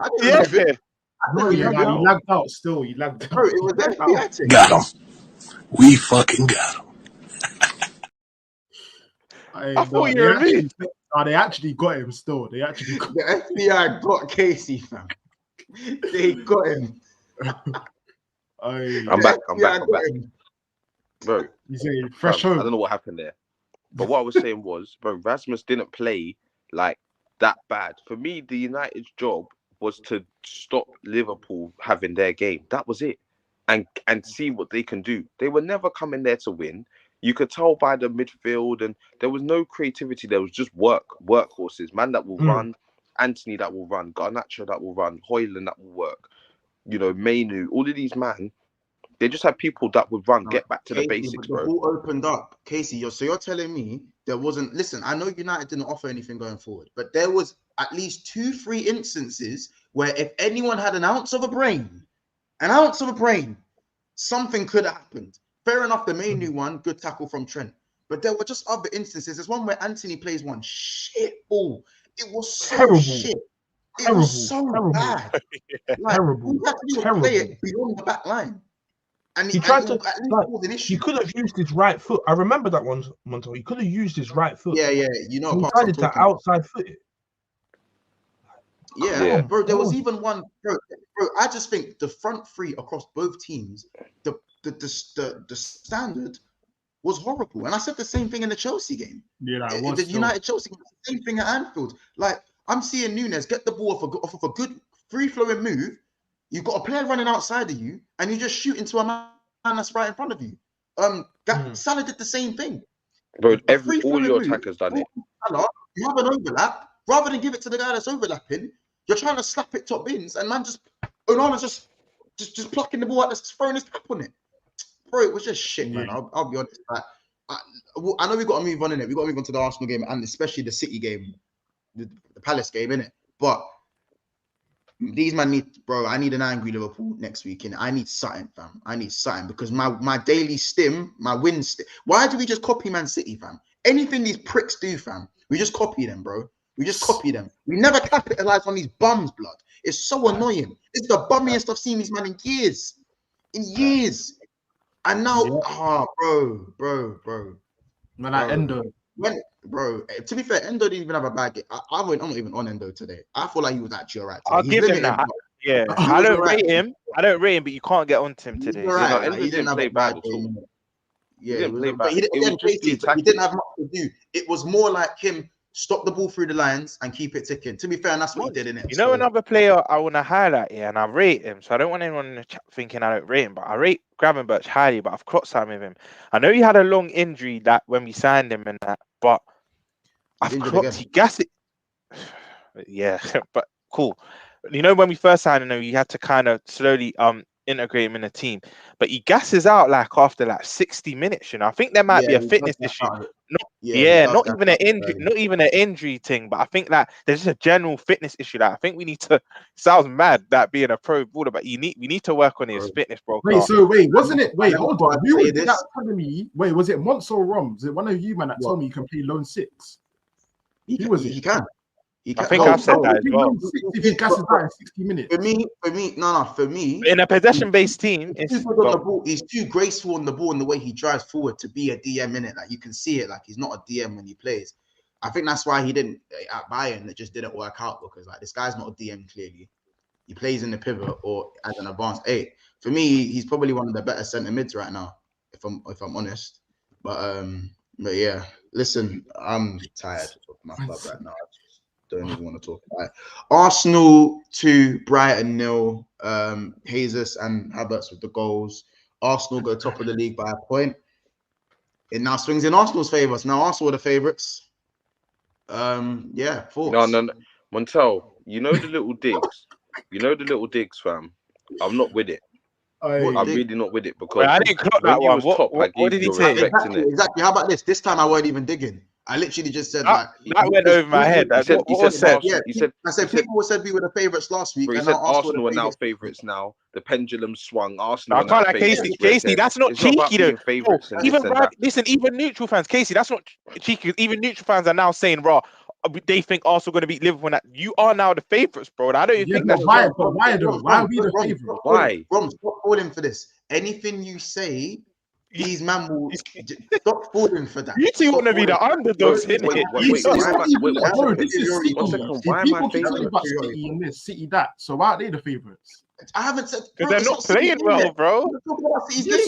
He lagged out still. He lagged out. Bro, it was FBI. Got him. We fucking got him. I thought you removed. They actually got him still. The FBI got Casey, fam. They got him. I'm back. Bro, you say fresh home. I don't know what happened there. But what I was saying was, bro, Rasmus didn't play like that bad. For me, the United's job was to stop Liverpool having their game. That was it. And see what they can do. They were never coming there to win. You could tell by the midfield, and there was no creativity. There was just workhorses, man that will run, Anthony that will run, Garnacho that will run, Højlund that will work. You know, Mainu, all of these man. They just had people that would run, get back to the basics, bro. The ball opened up. Casey, you're telling me there wasn't... Listen, I know United didn't offer anything going forward, but there was at least 2-3 instances where if anyone had an ounce of a brain, something could have happened. Fair enough, the main new one, good tackle from Trent. But there were just other instances. There's one where Anthony plays one shit ball. It was so terrible. Shit. It was so bad. Like, terrible. Play it beyond the back line. And he tried to. He could have used his right foot. I remember that one, Monto. He could have used his right foot. Yeah. You know, he decided to outside foot it. Yeah, bro. There was even one, bro. I just think the front three across both teams, the standard was horrible. And I said the same thing in the Chelsea game. Yeah, the United Chelsea, the same thing at Anfield. Like, I'm seeing Nunes get the ball off of a good free-flowing move. You've got a player running outside of you, and you just shoot into a man that's right in front of you. Salah did the same thing. Bro, all your attackers done it. You have an overlap. Rather than give it to the guy that's overlapping, you're trying to slap it top bins, and man Onana's just plucking the ball out, just throwing his cap on it. Bro, it was just shit, man. I'll be honest. I know we got to move on in it. We got to move on to the Arsenal game, and especially the City game, the Palace game, innit? But these man need, bro. I need an angry Liverpool next week, and I need something, fam. I need something because my daily stim, my win stim. Why do we just copy Man City, fam? Anything these pricks do, fam, we just copy them, bro. We just copy them. We never capitalize on these bums, blood. It's so annoying. It's the bummiest I've seen these man in years. And now, bro. Man, Endo. Bro, to be fair, Endo didn't even have a bad game. I'm not even on Endo today. I feel like he was actually all right today. I'll give him that. Yeah, I don't rate him. But you can't get onto him today. He didn't have a bad game. Yeah, but he didn't have much to do. It was more like him stop the ball through the lines and keep it ticking. To be fair, and that's what he did, innit? You know, another player I want to highlight here, and I rate him, so I don't want anyone in the chat thinking I don't rate him, but I rate Gravenberch highly, but I've clocked time with him. I know he had a long injury that when we signed him and that, but I've clocked he gassed it. Yeah, but cool. You know, when we first signed him, he had to kind of slowly integrate him in the team, but he gasses out like after like 60 minutes. You know, I think there might be a fitness issue. not even an injury, not even an injury thing. But I think that there's just a general fitness issue that I think we need to. Sounds mad that being a pro baller, but we need to work on his fitness, bro. Wasn't it? Wait, hold on. Who was that telling me? Wait, was it Monts or Roms? Was it one of you, man, that told me you can play lone six? Who was it? He can. I think I've said that as well. If he gasses out in 60 minutes. For me, in a possession-based team, he's too graceful on the ball in the way he drives forward to be a DM in it. Like you can see it, like he's not a DM when he plays. I think that's why he didn't at Bayern. It just didn't work out because like this guy's not a DM clearly. He plays in the pivot or as an advanced 8. For me, he's probably one of the better centre mids right now, if I'm honest. But yeah, listen, I'm tired of my club right now. Don't even want to talk about it. Arsenal 2, Brighton 0. Jesus and Havertz with the goals. Arsenal go top of the league by a point. It now swings in Arsenal's favour. So now Arsenal are the favourites. Yeah, thoughts? No. Montel, you know the little digs. Fam. I'm not with it. I'm really not with it because I didn't clock that one. What did he say? Exactly. How about this? This time I weren't even digging. I literally just said that went over my head. I said people said we were the favourites last week. He said Arsenal are now favourites now. The pendulum swung. Arsenal. I can't like Casey. That's not cheeky though. Even neutral fans, Casey, that's not cheeky. Even neutral fans are now saying, "Raw, they think Arsenal going to beat Liverpool." That you are now the favourites, bro. I don't even think that's why. But why though? Why are we the favourites? Why? Rom, stop falling for this. Anything you say. These man will stop falling for that. You two want to be the underdogs, innit? Why am I favourite? City that. So why are they the favourites? I haven't said because they're not playing well, bro. City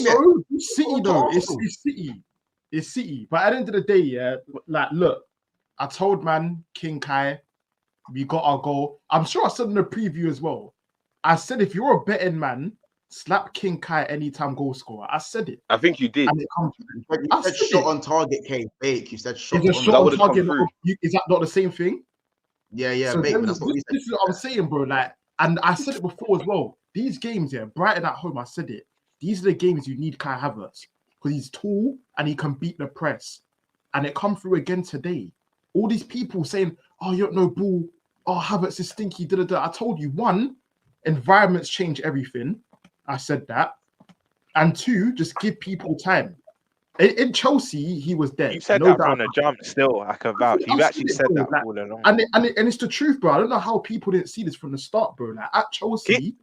though. It's City. It's City. But at the end of the day, yeah, like look, I told man King Kai, we got our goal. I'm sure I said in the preview as well. I said if you're a betting man. Slap King Kai anytime goal scorer. I said it. I think you did. You said shot on target, K. Fake. You said shot on target. Is that not the same thing? Yeah. So this is what I'm saying, bro. Like, and I said it before as well. These games, yeah, Brighton at home. I said it. These are the games you need Kai Havertz because he's tall and he can beat the press. And it come through again today. All these people saying, "Oh, you don't know ball. Oh, Havertz is stinky." I told you, one, environments change everything. I said that. And 2, just give people time. In Chelsea, he was dead. You said that from the jump still. I can vouch. You actually said that all along. And it's the truth, bro. I don't know how people didn't see this from the start, bro. Like at Chelsea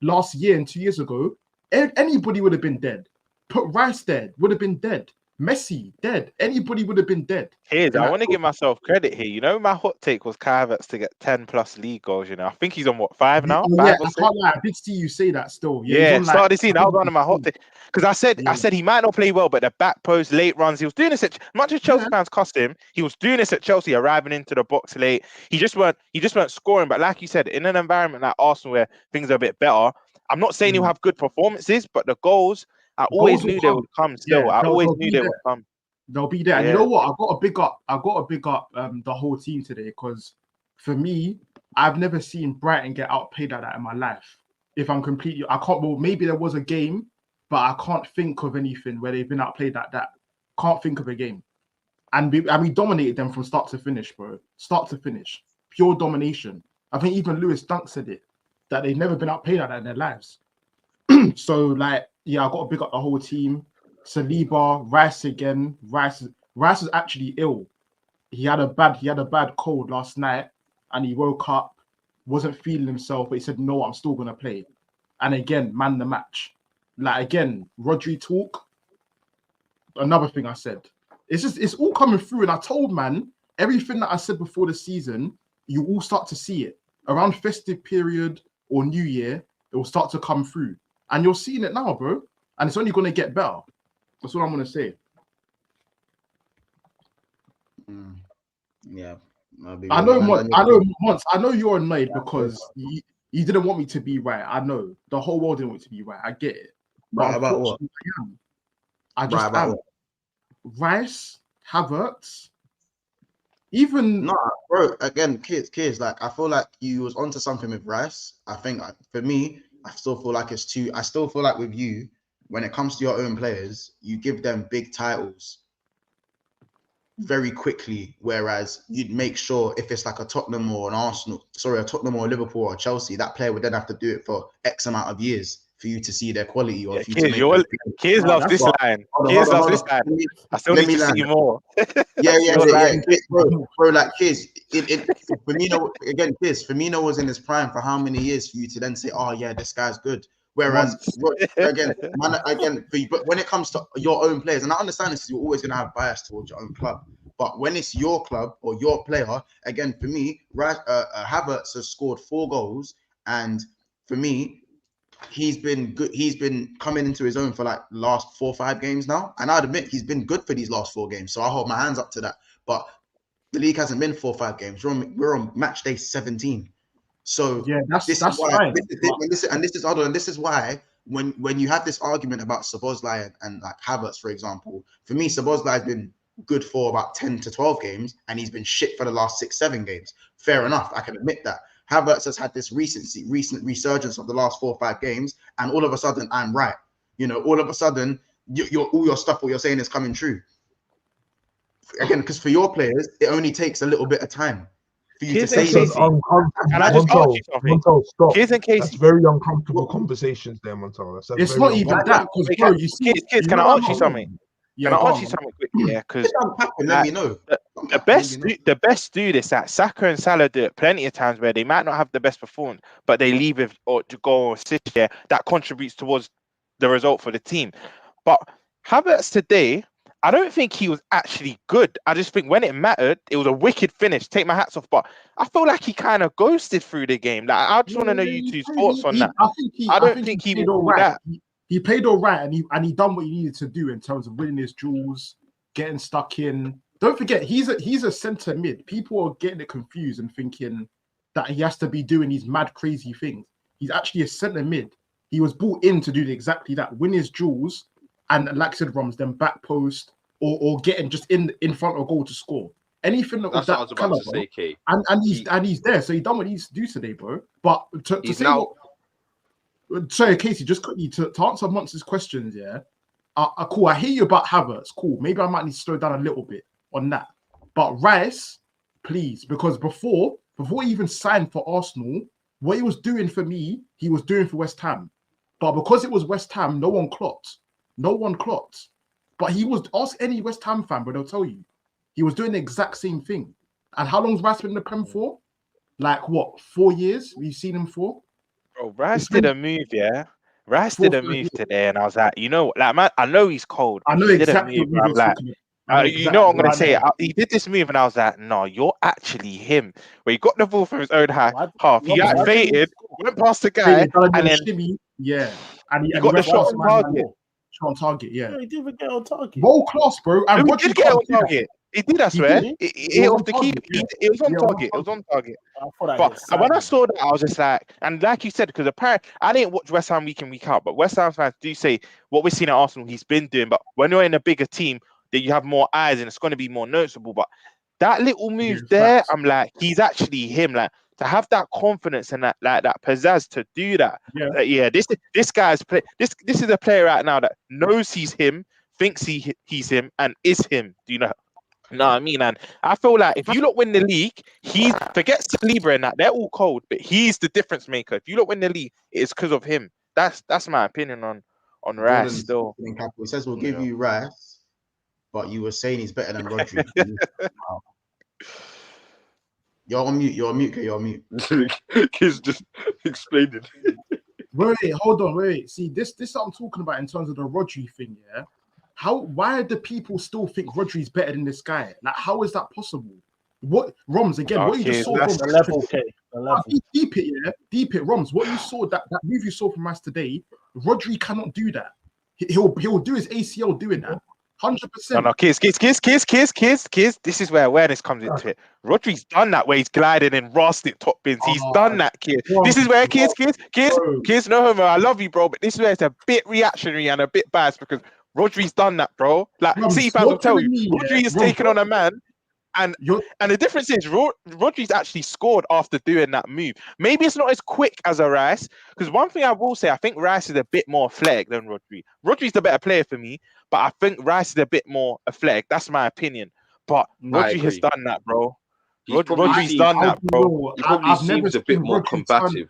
last year and 2 years ago, anybody would have been dead. Put Rice dead, would have been dead. Messi dead. Anybody would have been dead. I want to give myself credit here. You know, my hot take was Kai Havertz to get 10+ league goals. You know, I think he's on 5 now. I can't lie. I did see you say that still. Started seeing that was one of my hot takes because I said he might not play well, but the back post, late runs, he was doing this at much as Chelsea fans cost him. He was doing this at Chelsea, arriving into the box late. He just weren't scoring. But like you said, in an environment like Arsenal where things are a bit better, I'm not saying he'll have good performances, but the goals. I always knew they would come. Still, I always knew they would come. They'll be there. And you know what? I got to big up the whole team today because for me, I've never seen Brighton get outplayed like that in my life. If I'm completely, I can't. Well, maybe there was a game, but I can't think of anything where they've been outplayed like that. Can't think of a game. And we dominated them from start to finish, bro. Start to finish, pure domination. I think even Lewis Dunk said it that they've never been outplayed like that in their lives. So like. Yeah, I got to big up the whole team. Saliba, Rice again. Rice is actually ill. He had a bad cold last night, and he woke up, wasn't feeling himself, but he said, "No, I'm still gonna play." And again, man the match. Like again, Rodri talk. Another thing I said. It's all coming through, and I told man everything that I said before the season. You all start to see it around festive period or New Year. It will start to come through. And you're seeing it now, bro. And it's only going to get better. That's what I'm going to say. Yeah. I know you're annoyed because you didn't want me to be right. I know. The whole world didn't want me to be right. I get it. Right, about what? I just am. Rice, Havertz, even... No, bro, again, kids, like, I feel like you was onto something with Rice. I think, for me... I still feel like with you, when it comes to your own players, you give them big titles. very quickly, whereas you'd make sure if it's like a Tottenham or a Tottenham or a Liverpool or a Chelsea, that player would then have to do it for X amount of years for you to see their quality or for you to make. Kids love this line. Kids love this line. I still need to see more. Yeah. Bro, like Kids, Firmino again. Kids, Firmino was in his prime for how many years for you to then say, "Oh yeah, this guy's good." Whereas again, but when it comes to your own players, and I understand this, you're always gonna have bias towards your own club. But when it's your club or your player, again, for me, Havertz has scored 4 goals, and for me, he's been good. He's been coming into his own for like last 4 or 5 games now, and I'd admit he's been good for these last 4 games. So I hold my hands up to that. But the league hasn't been 4 or 5 games. We're on match day 17. So yeah, that's fine. This is why when you have this argument about Szoboszlai and like Havertz, for example, for me, Szoboszlai has been good for about 10 to 12 games, and he's been shit for the last 6-7 games. Fair enough, I can admit that. Havertz has had this recent resurgence of the last 4 or 5 games, and all of a sudden I'm right. All of a sudden all your stuff, what you're saying is coming true. Again, because for your players, it only takes a little bit of time for you to say this. And I just ask you something. Stop. Kids and Casey. That's very uncomfortable conversations there, Montel. It's not even that. Kids, can I ask you something? Can I ask you something quickly? Yeah, because let me know. The best do this. That Saka and Salah do it plenty of times where they might not have the best performance, but they leave with or to go or assist. Yeah, that contributes towards the result for the team. But Havertz today, I don't think he was actually good. I just think when it mattered, it was a wicked finish. Take my hats off, but I feel like he kind of ghosted through the game. Like I just want to know you two's thoughts on that. I don't think he was all that. He played all right, and he done what he needed to do in terms of winning his duels, getting stuck in. Don't forget, he's a centre mid. People are getting it confused and thinking that he has to be doing these mad, crazy things. He's actually a centre mid. He was brought in to do exactly that: win his duels, and like I said, Roms, then back post or getting just in front of goal to score. Anything of that caliber. And he's there, so he done what he needs to do today, bro. But to say now. Sorry, Casey, just quickly to answer Monster's questions, yeah. Cool, I hear you about Havertz. Cool, maybe I might need to slow down a little bit on that. But Rice, please, because before he even signed for Arsenal, what he was doing for me, he was doing for West Ham. But because it was West Ham, no one clocked. But he was, ask any West Ham fan, but they'll tell you, he was doing the exact same thing. And how long's Rice been in the Prem for? Like what, 4 years? We've seen him for. Bro, Rice did a move, yeah. Rice did a move today, and I was like, you know, like man, I know he's cold. I know exactly what I'm like, you know what I'm gonna say. He did this move, and I was like, no, you're actually him. Where he got the ball from his own half, he activated, went past the guy, and then and he got the shot on target. Shot on target, yeah. He didn't even get on target. World class, bro. And he did get on target. He did, I swear. It hit off the keeper. It was on target. It was on target. But when I saw that, I was just like, and like you said, because apparently I didn't watch West Ham week in, week out, but West Ham fans do say what we're seeing at Arsenal, he's been doing. But when you're in a bigger team, that you have more eyes and it's going to be more noticeable. But that little move there, I'm like, he's actually him. Like to have that confidence and that like that pizzazz to do that. This guy's play. This is a player right now that knows he's him, thinks he's him, and is him. Do you know? No, I mean, and I feel like if you look win the league, he forgets Saliba and that they're all cold, but he's the difference maker. If you look win the league, it's because of him. That's my opinion on Rice. Still, he says we'll give you Rice, but you were saying he's better than Rodri. Wow. You're on mute. You're on mute. Kids just explained it. Wait, hold on. Wait. See, this is what I'm talking about in terms of the Rodri thing. Yeah. Why do people still think Rodri's better than this guy? Like, how is that possible? What Roms again? What you just saw from the level, deep it, Roms. What you saw that move you saw from us today, Rodri cannot do that. He'll do his ACL doing that. 100%. No, kids. This is where awareness comes into it. Rodri's done that where he's gliding and rusted top bins. He's done that, kid. This is where kids. No homo. I love you, bro, but this is where it's a bit reactionary and a bit biased because Rodri's done that, bro. Like, City fans will tell you, Rodri is taking on a man, and the difference is Rodri's actually scored after doing that move. Maybe it's not as quick as a Rice, because one thing I will say, I think Rice is a bit more athletic than Rodri. Rodri's the better player for me, but I think Rice is a bit more athletic. That's my opinion. But Rodri has done that, bro. Rodri's done that, bro. He probably seems a bit more combative.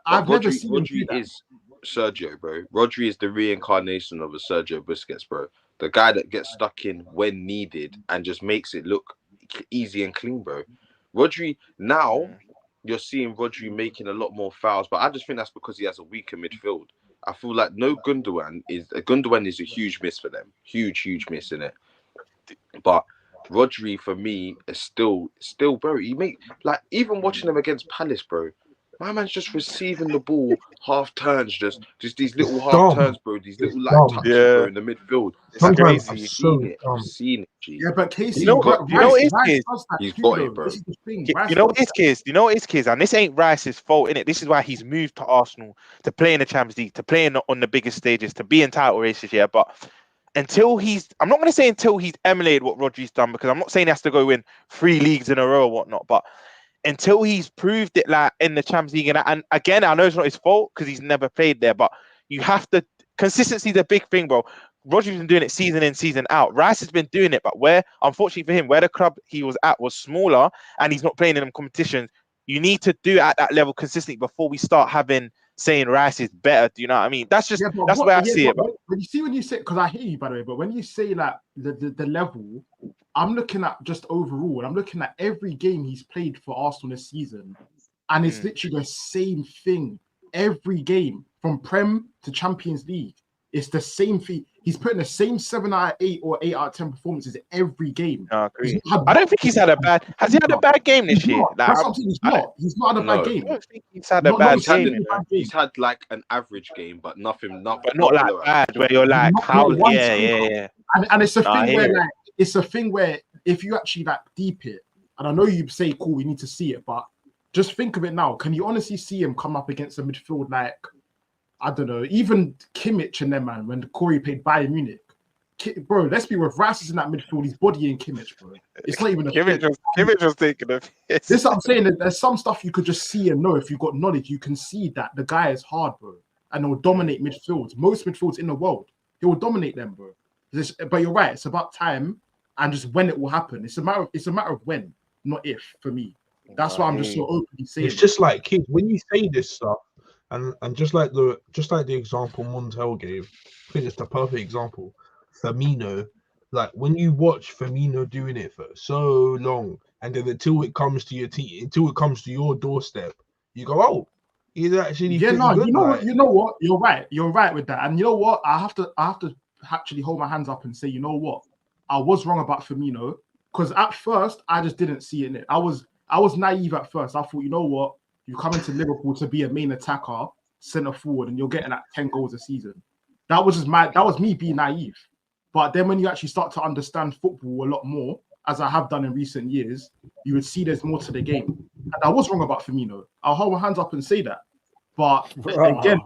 I've never seen him do Rodri that. is Sergio, bro. Rodri is the reincarnation of a Sergio Busquets, bro. The guy that gets stuck in when needed and just makes it look easy and clean, bro. Rodri, now you're seeing Rodri making a lot more fouls, but I just think that's because he has a weaker midfield. I feel like Gundogan is a huge miss for them. Huge miss in it. But Rodri, for me, is still, bro. He even watching them against Palace, bro. My man's just receiving the ball, half turns, just these little half turns, bro. These little touches, bro, in the midfield. It's crazy. I've seen it, G. Yeah, but Casey, you know what it is? He's got it, bro. You know what it's kids, and this ain't Rice's fault, innit? This is why he's moved to Arsenal to play in the Champions League, to play on the biggest stages, to be in title races, yeah. But I'm not going to say until he's emulated what Rodri's done, because I'm not saying he has to go win 3 leagues in a row or whatnot, but until he's proved it like in the Champions League, and again, I know it's not his fault because he's never played there, but you have to, consistency is a big thing, bro. Rodri's been doing it season in, season out. Rice has been doing it, but unfortunately for him, where the club he was at was smaller and he's not playing in them competitions, you need to do it at that level consistently before we start saying Rice is better. Do you know what I mean? That's just that's where I see it. But when you say, because I hear you, by the way, but when you say like the level, I'm looking at just overall, and I'm looking at every game he's played for Arsenal this season, and it's literally the same thing every game from Prem to Champions League. It's the same thing. He's putting the same 7 out of 8 or 8 out of 10 performances every game. I agree. I don't think he's had a bad. Has he had a bad game this year? That's what I'm saying. He's not had a bad game. I don't think he's had a bad game. He's had like an average game, but nothing. But not like bad. Where you're like, how? Yeah. And it's a thing where like it's a thing where if you actually like deep it, and I know you say, cool, we need to see it, but just think of it now. Can you honestly see him come up against a midfield like, I don't know, even Kimmich and them, man, when Corey played Bayern Munich? Bro, let's be real. Rice is in that midfield. He's bodying Kimmich, bro. It's not even a Kimmich was taking a piss. This is what I'm saying. There's some stuff you could just see and know. If you've got knowledge, you can see that the guy is hard, bro. And he'll dominate midfields. Most midfields in the world. He will dominate them, bro. But you're right. It's about time and just when it will happen. It's a matter of when, not if, for me. That's why I'm just so openly saying. It's just like, kids, when you say this stuff, and just like the example Montel gave, I think it's the perfect example. Firmino, like when you watch Firmino doing it for so long, and then until it comes to your team, until it comes to your doorstep, you go, "Oh, he's actually good." Like, you know what? You're right with that. And you know what? I have to actually hold my hands up and say, you know what? I was wrong about Firmino, because at first I just didn't see it in it. I was naive at first. I thought, you know what? You come into Liverpool to be a main attacker, centre forward, and you're getting like 10 goals a season. That was me being naive. But then when you actually start to understand football a lot more, as I have done in recent years, you would see there's more to the game. And I was wrong about Firmino. I'll hold my hands up and say that. But again,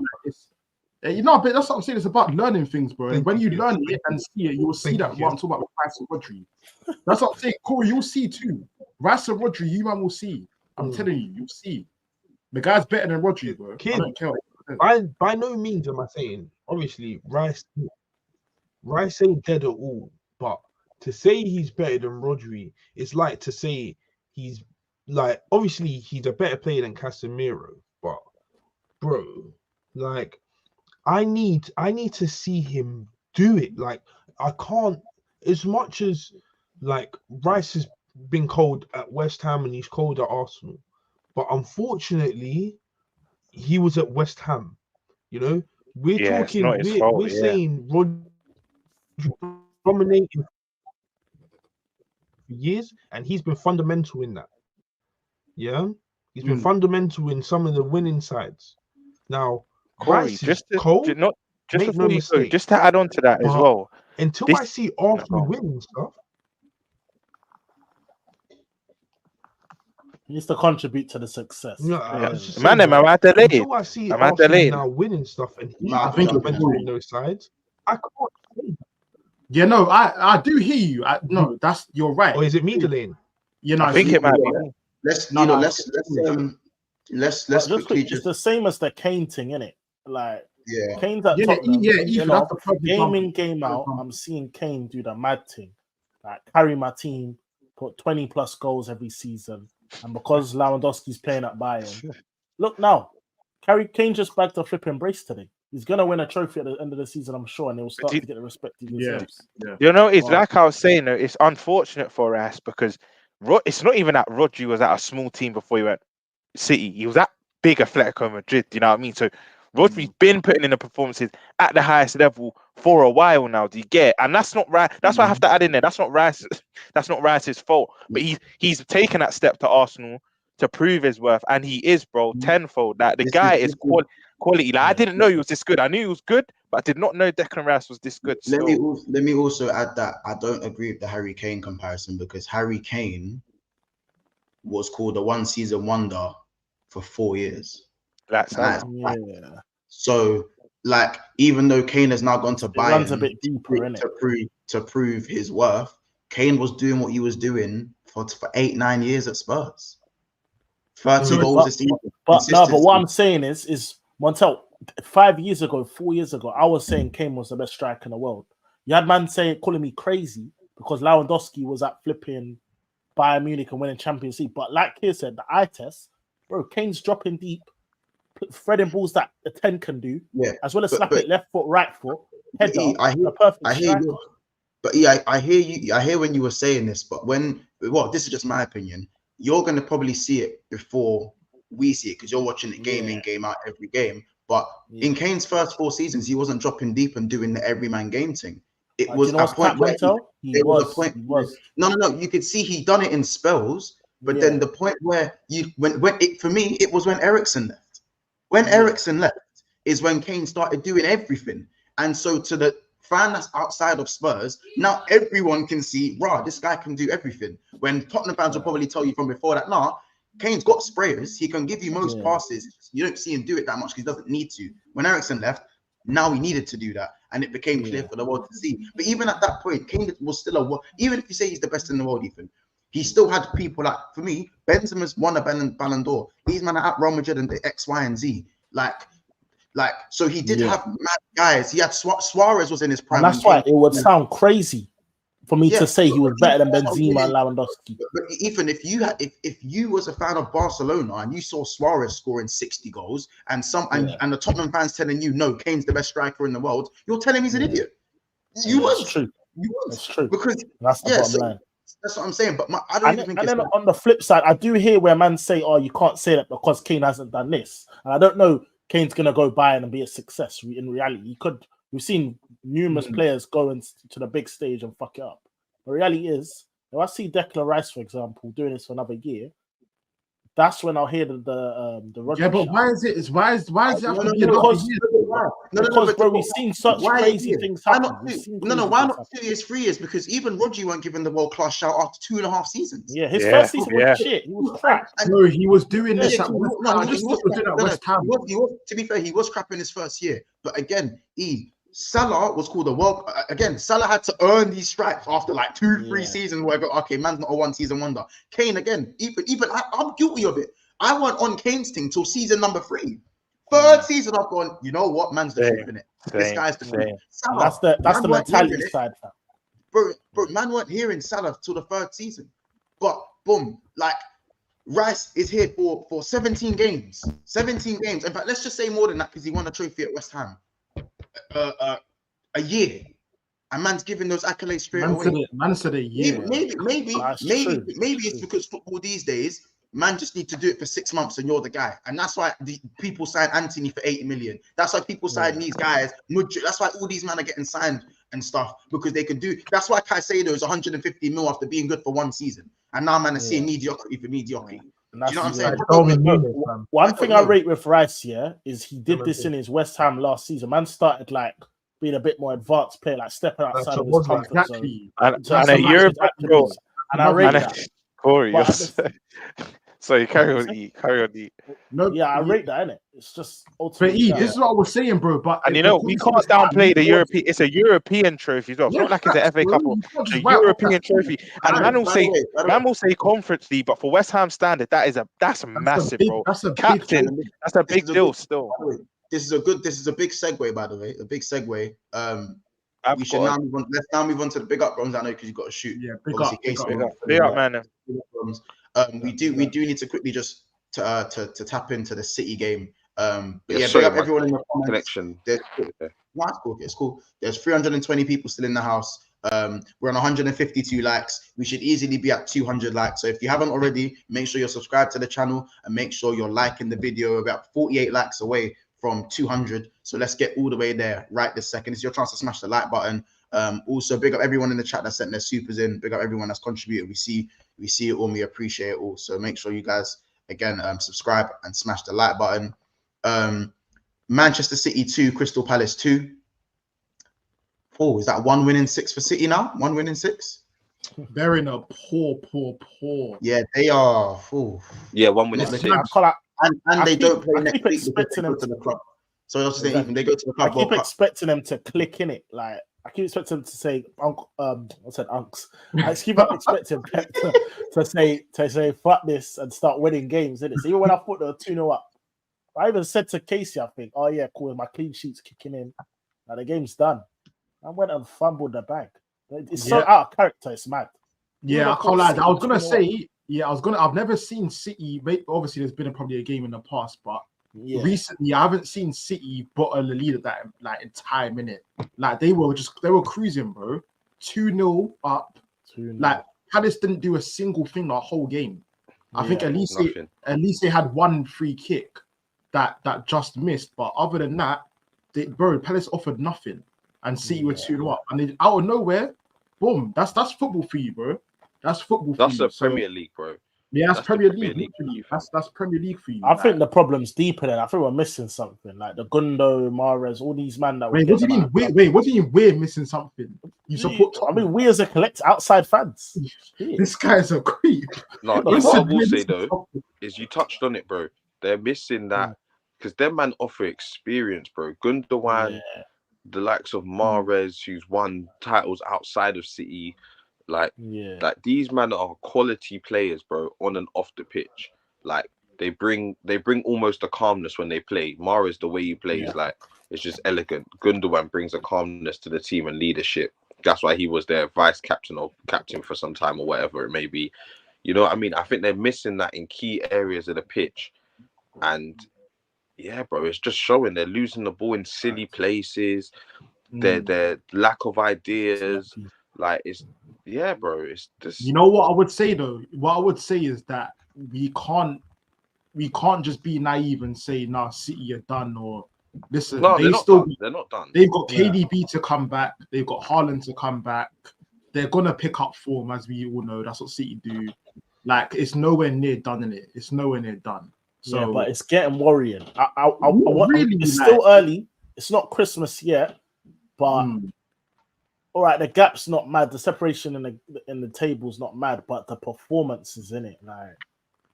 but that's what I'm saying. It's about learning things, bro. And when you learn it and see it, you will see that what I'm talking about with Rice and Rodri. That's what I'm saying. Corey, you'll see too. Rice and Rodri, you man will see. I'm telling you, you'll see. The guy's better than Rodri, bro. Kid, I don't care. By no means am I saying, obviously, Rice ain't dead at all. But to say he's better than Rodri, it's like to say he's like, obviously, he's a better player than Casemiro. But, bro, like, I need to see him do it. Like, I can't, as much as like Rice has been cold at West Ham and he's cold at Arsenal. But unfortunately, he was at West Ham. You know, we're saying Rodri dominating for years, and he's been fundamental in that. Yeah, he's been fundamental in some of the winning sides. Now, Corey, just to add on to that as well. Until I see Arsenal winning stuff. He needs to contribute to the success. No, man, I'm at the late. Until I see Arsenal now winning stuff and he's on those sides, I can't say that. Yeah, no, I do hear you. No, you're right. Or is it me delaying? You know, I think it might be. Let's quickly just the same as the Kane thing, innit? Like, Kane's at Tottenham. Game in, game out, I'm seeing Kane do the mad thing. carry my team, put 20 plus goals every season, and because Lewandowski's playing at Bayern, look now, Kane just bagged a flipping brace today. He's gonna win a trophy at the end of the season, I'm sure, and he'll start to get the respect he deserves. You know, it's like I was saying, though, it's unfortunate for us because it's not even that Rodri was at a small team before he went City. He was at big Atletico Madrid. You know what I mean? So Rodri's been putting in the performances at the highest level for a while now. Do you get? And that's not right. That's why I have to add in there. That's not Rice. That's not Rice's fault. But he's taken that step to Arsenal to prove his worth, and he is, bro, tenfold. Like the guy is quality. Like I didn't know he was this good. I knew he was good, but I did not know Declan Rice was this good. Let me also add that I don't agree with the Harry Kane comparison because Harry Kane was called a one-season wonder for 4 years. That's So, like, even though Kane has now gone to Bayern a bit deeper, to prove his worth, Kane was doing what he was doing for 8-9 years at Spurs. 30 goals a season. But what I'm saying is Montel, 4 years ago, I was saying Kane was the best striker in the world. You had man calling me crazy because Lewandowski was at flipping Bayern Munich and winning Champions League. But like he said, the eye test, bro, Kane's dropping deep, threading balls that a 10 can do, as well as slapping it left foot, right foot, header. I hear you. But I hear you. I hear when you were saying this, but this is just my opinion. You're going to probably see it before we see it because you're watching it game in, game out, every game. But in Kane's first 4 seasons, he wasn't dropping deep and doing the everyman game thing. It was a point where he was. No. You could see he done it in spells, but then the point where for me, it was when Eriksen left. When Eriksen left is when Kane started doing everything. And so to the fan that's outside of Spurs, now everyone can see, this guy can do everything. When Tottenham fans will probably tell you from before that, Kane's got sprayers. He can give you most passes. You don't see him do it that much because he doesn't need to. When Eriksen left, now he needed to do that. And it became clear for the world to see. But even at that point, Kane was still even if you say he's the best in the world, Ethan, he still had people like, for me, Benzema's won a Ballon d'Or. These men are at Real Madrid and the X, Y, and Z. So he did have mad guys. He had Suarez was in his prime. And that's why it would sound crazy for me to say he was better than Benzema and Lewandowski. But Ethan, if you was a fan of Barcelona and you saw Suarez scoring 60 goals and the Tottenham fans telling you, no, Kane's the best striker in the world, you're telling he's an idiot. That's true. That's true. Because that's the bottom line. That's what I'm saying. But I don't even think and then on the flip side, I do hear where man say, you can't say that because Kane hasn't done this. And I don't know Kane's gonna go Bayern and be a success. In reality, we've seen numerous players go to the big stage and fuck it up. The reality is, if I see Declan Rice, for example, doing this for another year, that's when I'll hear the Rodri. Yeah, but why is it have to be because bro, we've seen such crazy things happen. Why not 2 years, 3 years? Because even Rodri weren't given the world class shout after 2.5 seasons. Yeah, his first season was shit. He was crap. No, he was doing this at West Ham. To be fair, he was crap in his first year. But again, Salah was called a world. Again, Salah had to earn these stripes after like 2-3 seasons. Whatever. Okay, man's not a one-season wonder. Kane again. Even I'm guilty of it. I went on Kane's thing till season number 3. Third season, I've gone. You know what? Man's the truth in it. This guy's the truth. That's the mentality side. Bro, man weren't hearing Salah till the 3rd season. But boom, like Rice is here for 17 games. 17 games. In fact, let's just say more than that because he won a trophy at West Ham. A year, and man's giving those accolades straight away. Man said a year. Maybe it's because football these days, man just need to do it for 6 months and you're the guy, and that's why the people sign Anthony for 80 million. That's why people sign these guys. That's why all these men are getting signed and stuff because they can do. That's why Caicedo is 150 mil after being good for 1 season, and now man is seeing mediocrity for mediocrity. Do you know what I'm saying? One thing I rate with Rice, is he did this in his West Ham last season. Man started like being a bit more advanced player, like stepping outside of his comfort zone. And a European, and I rate that. Corey, so you carry on. No, I rate that, innit? It's just ultimately. But this is what I was saying, bro. But and we can't downplay the European. It's a European trophy as well. It's not like it's an FA Cup. It's a European trophy. And man will say Conference League, but for West Ham standard, that's massive, bro. That's a captain. That's a big deal still. This is a big segue, by the way. A big segue. we should now move on. Let's now move on to the big up, Roms. I know because you got to shoot. Yeah, big up, man. We do need to quickly just to tap into the City game. But yeah, sorry, big up everyone in the comments. Connection. It's cool. There's 320 people still in the house. We're on 152 likes. We should easily be at 200 likes. So if you haven't already, make sure you're subscribed to the channel and make sure you're liking the video. We're about 48 likes away from 200. So let's get all the way there right this second. It's your chance to smash the like button. Also, big up everyone in the chat that sent their supers in. Big up everyone that's contributed. We see it all. We appreciate it all. So make sure you guys again subscribe and smash the like button. Manchester City 2, Crystal Palace 2. Oh, is that 1 win in 6 for City now? 1 win in 6? They're in a poor. Yeah, they are. Ooh. Yeah, 1 win in 6. And they don't play next week because they go to the club. So I was saying, even they go to the club. I keep expecting them to click in it. Like I keep expecting them to say, I said unks. I keep expecting Pep to say, fuck this and start winning games. Innit? So even when I thought they were 2-0 up, I even said to Casey, I think, oh yeah, cool, my clean sheet's kicking in. Now the game's done. I went and fumbled the bag. It's so out of character. It's mad. Yeah, I can't lie. I was gonna say, I've never seen City. Obviously, there's been probably a game in the past, but recently I haven't seen City bottle the lead at that like entire minute. Like they were cruising, bro. 2-0 up. 2-0. Like Palace didn't do a single thing the whole game. I think at least they had one free kick that just missed. But other than that, Palace offered nothing. And City were 2-0 up, and then out of nowhere, boom! That's football for you, bro. That's football. That's the Premier League, bro. Yeah, that's Premier League. That's Premier League for you. I think the problem's deeper than I think we're missing something. Like the Gundo, Mahrez, all these men that. Wait, what do you mean? Wait, what do you mean we're missing something? You support? I mean, we as a collective outside fans. This guy's a creep. No, what I will say though is you touched on it, bro. They're missing that because them man offer experience, bro. Gundogan. Yeah. The likes of Mahrez, who's won titles outside of City, like these men are quality players, bro, on and off the pitch. Like they bring almost a calmness when they play. Mahrez, the way he plays, like it's just elegant. Gundogan brings a calmness to the team and leadership. That's why he was their vice captain or captain for some time or whatever it may be. You know what I mean? I think they're missing that in key areas of the pitch, and. Yeah, bro, it's just showing they're losing the ball in silly places. Their lack of ideas, like it's bro. It's just you know what I would say though. What I would say is that we can't just be naive and say, "Nah, City are done." Or listen, no, they're not done. They've got KDB to come back. They've got Haaland to come back. They're gonna pick up form, as we all know. That's what City do. Like it's nowhere near done in it. It's nowhere near done. So, yeah, but it's getting worrying. It's still early. It's not Christmas yet, but all right, the gap's not mad. The separation in the table's not mad, but the performance is in it. Like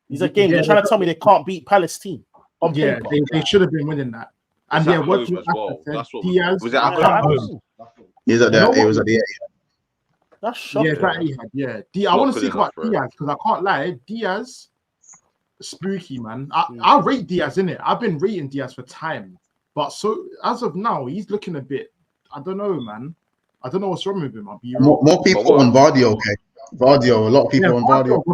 these are games. You're trying to tell me they can't beat Palace team. Yeah, they should have been winning that. And yeah, what you That's what Diaz was it at home? It was at the That's shocking. Yeah. I want to speak about Diaz because I can't lie. Diaz. Spooky, man. I rate Diaz in it. I've been rating Diaz for time, but so as of now, he's looking a bit. I don't know, man. I don't know what's wrong with him. More people on Vardio, okay? Vardio, a lot of people on Vardio.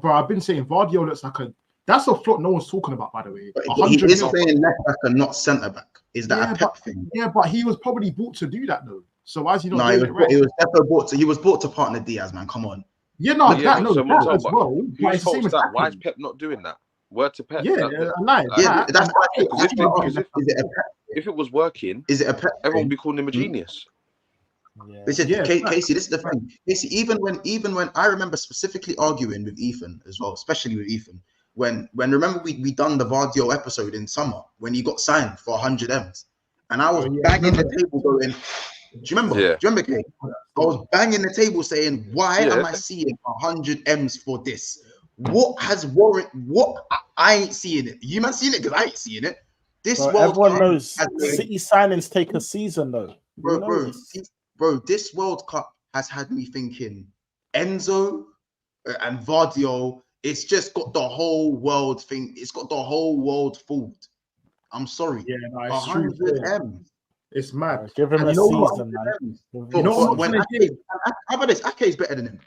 Bro, I've been saying Vardio looks like that's a flop no one's talking about, by the way. He is playing left back and not centre back. Is that a Pep thing? Yeah, but he was probably bought to do that though. So why is he not doing it right? He was definitely bought to. He was bought to partner Diaz, man. Come on. Yeah, no, that as well. Why is Pep not doing that? Word to Pep. Yeah, that's why. If it was working, is it a Pep? Everyone would be calling him a genius. Casey, this is the thing. Casey, even when I remember specifically arguing with Ethan as well, especially with Ethan, when remember we done the Vardio episode in summer when he got signed for 100 M's, and I was banging the table going. Do you remember? Yeah. Do you remember, Kate? I was banging the table saying, why am I seeing 100 M's for this? What has warrant? What? I ain't seeing it. You man seeing it because I ain't seeing it. This World everyone Cup knows City signings take a season though. Bro, this World Cup has had me thinking Enzo and Vardio. It's just got the whole world thing. It's got the whole world fooled. I'm sorry. Yeah, no, it's 100 M's. It's mad. Give him a season, man. How about this? Ake is better than him.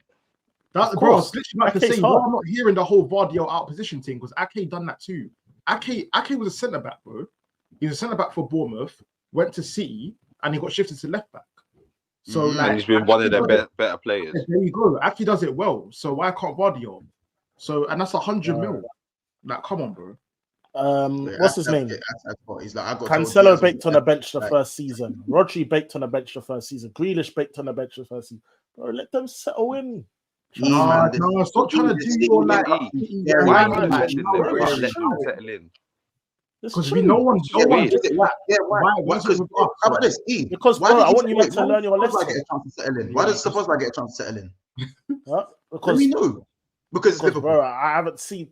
Bro, I was literally about to say, I'm not hearing the whole Vardio out position thing because Ake done that too. Ake was a centre back, bro. He was a centre back for Bournemouth, went to City, and he got shifted to left back. So and he's been one of their better players. There you go. Ake does it well. So why can't Vardio? So and that's 100 mil. Like, come on, bro. What's his name? He's like, Cancelo baked on the bench the first season. Rodri baked on the bench the first season. Grealish baked on the bench the first season. Bro, let them settle in. No, stop trying to do your like. Why are you defending them? Let them settle in. Because no one's why? How about this? Because bro, I want you to learn your lesson. Why does Szoboszlai get a chance to settle in? Because we know. Because it's Liverpool. Bro, I haven't seen.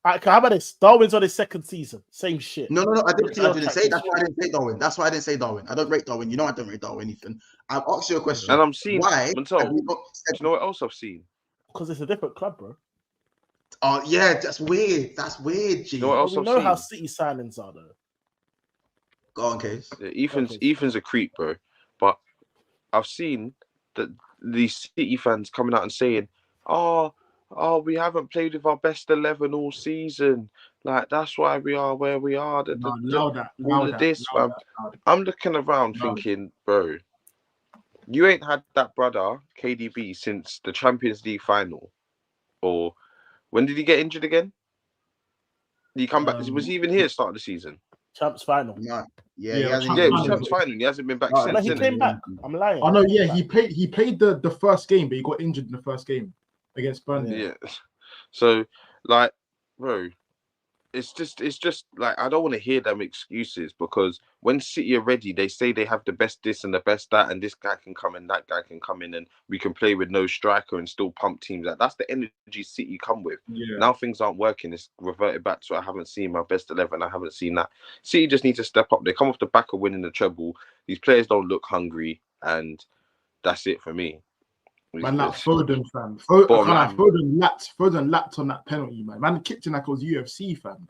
How about this? Darwin's on his second season. Same shit. No. I didn't say. That's why I didn't say Darwin. That's why I didn't say Darwin. I don't rate Darwin. You know I don't rate Darwin, Ethan. I've asked you a question. And I'm seeing. Why? Do you know what else I've seen? Because it's a different club, bro. Oh yeah, that's weird. That's weird, G. You know what else we know how City signings are, though. Go on, Case. Yeah, Ethan's a creep, bro. But I've seen that these City fans coming out and saying, "Oh, we haven't played with our best 11 all season. Like that's why we are where we are." I'm looking around thinking, bro, you ain't had that brother KDB since the Champions League final, or when did he get injured again? Did he come back? Was he even here at the start of the season? Champs final. No. Yeah, it was Champs final. He hasn't been back since. No, he came back. I'm lying. Oh no, yeah, he played the first game, but he got injured in the first game against Burnley. Yeah. So, like, bro, it's just like I don't want to hear them excuses because when City are ready, they say they have the best this and the best that, and this guy can come in, that guy can come in, and we can play with no striker and still pump teams. That's the energy City come with. Yeah. Now things aren't working. It's reverted back to I haven't seen my best 11. I haven't seen that. City just need to step up. They come off the back of winning the treble. These players don't look hungry, and that's it for me. Man, that Foden, fam. Foden lapped on that penalty, man. Man kicked in like it was UFC, fam.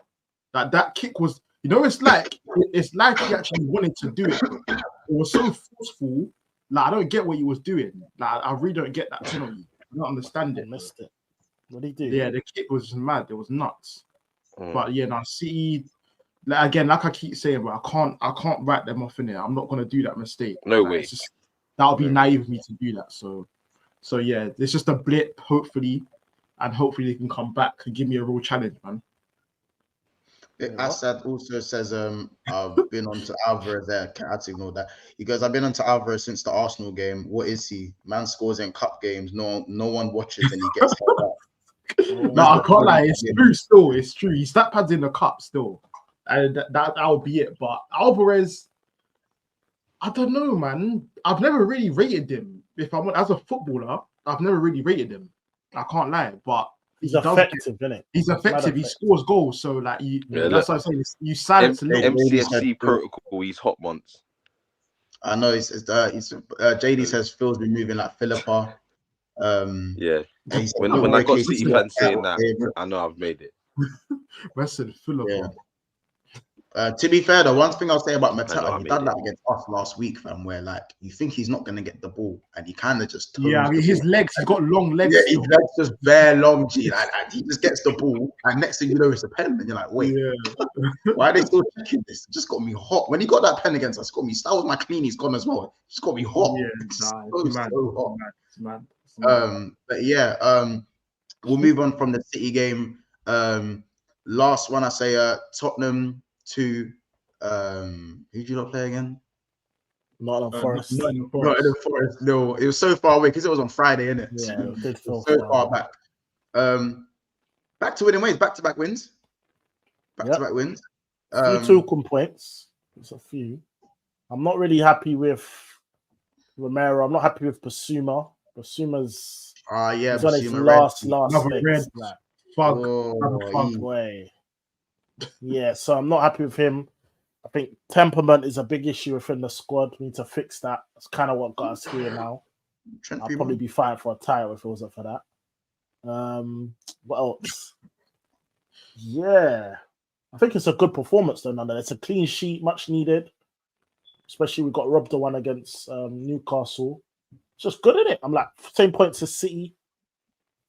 That kick was, it's like he actually wanted to do it. It was so forceful. Like, I don't get what he was doing. Like, I really don't get that penalty. I don't understand it. Missed it. What did he do? Yeah, the kick was just mad. It was nuts. But yeah, now City, again, like I keep saying, but I can't write them off in there. I'm not gonna do that mistake. No way. That would be naive of me to do that. So yeah, it's just a blip, hopefully, and hopefully they can come back and give me a real challenge, man. Assad also says, I've been on to Alvarez there. I had to ignore that. He goes, I've been on to Alvarez since the Arsenal game. What is he? Man scores in cup games. No one watches and he gets held up. No, I can't lie. It's true still. It's true. He stat pads in the cup still. And that would be it. But Alvarez, I don't know, man. I've never really rated him. If I'm as a footballer, I've never really rated him. I can't lie. But he's effective, isn't it? He's effective. He scores goals. So like, that's what I'm saying. You silence MCFC protocol. He's hot once. I know. JD says Phil's been moving like Philippa. Yeah. When I got City fans saying that, I know I've made it. Listen, Philippa. To be fair, the one thing I'll say about Mateta, he done that against us last week, fam, where like you think he's not gonna get the ball, and he kind of just his legs, he's got long legs. Yeah, his legs just bare long, G. Like he just gets the ball, and next thing you know, it's a pen, and you're like, wait, why are they still checking this? It just got me hot. When he got that pen against us, got me. That was my cleanie's gone as well. It just got me hot. Yeah, so hot. Man. But yeah, we'll move on from the City game. Last one, I say, Tottenham. To who did you not play again? Nottingham Forest. Nottingham Forest. No, it was so far away because it was on Friday, innit? Yeah, it did feel so far back. Back to winning ways, back-to-back wins. Back-to-back wins. A few talking points. There's a few. I'm not really happy with Romero. I'm not happy with Basuma. Basuma's he's on his last legs. Fuck way. Yeah, so I'm not happy with him. I think temperament is a big issue within the squad. We need to fix that. That's kind of what got us here now. I'll probably be fighting for a title if it wasn't for that. What else? Yeah, I think it's a good performance though. Nonetheless, it's a clean sheet, much needed. especially we got robbed the one against Newcastle. It's just good, isn't it? I'm like, same points as City.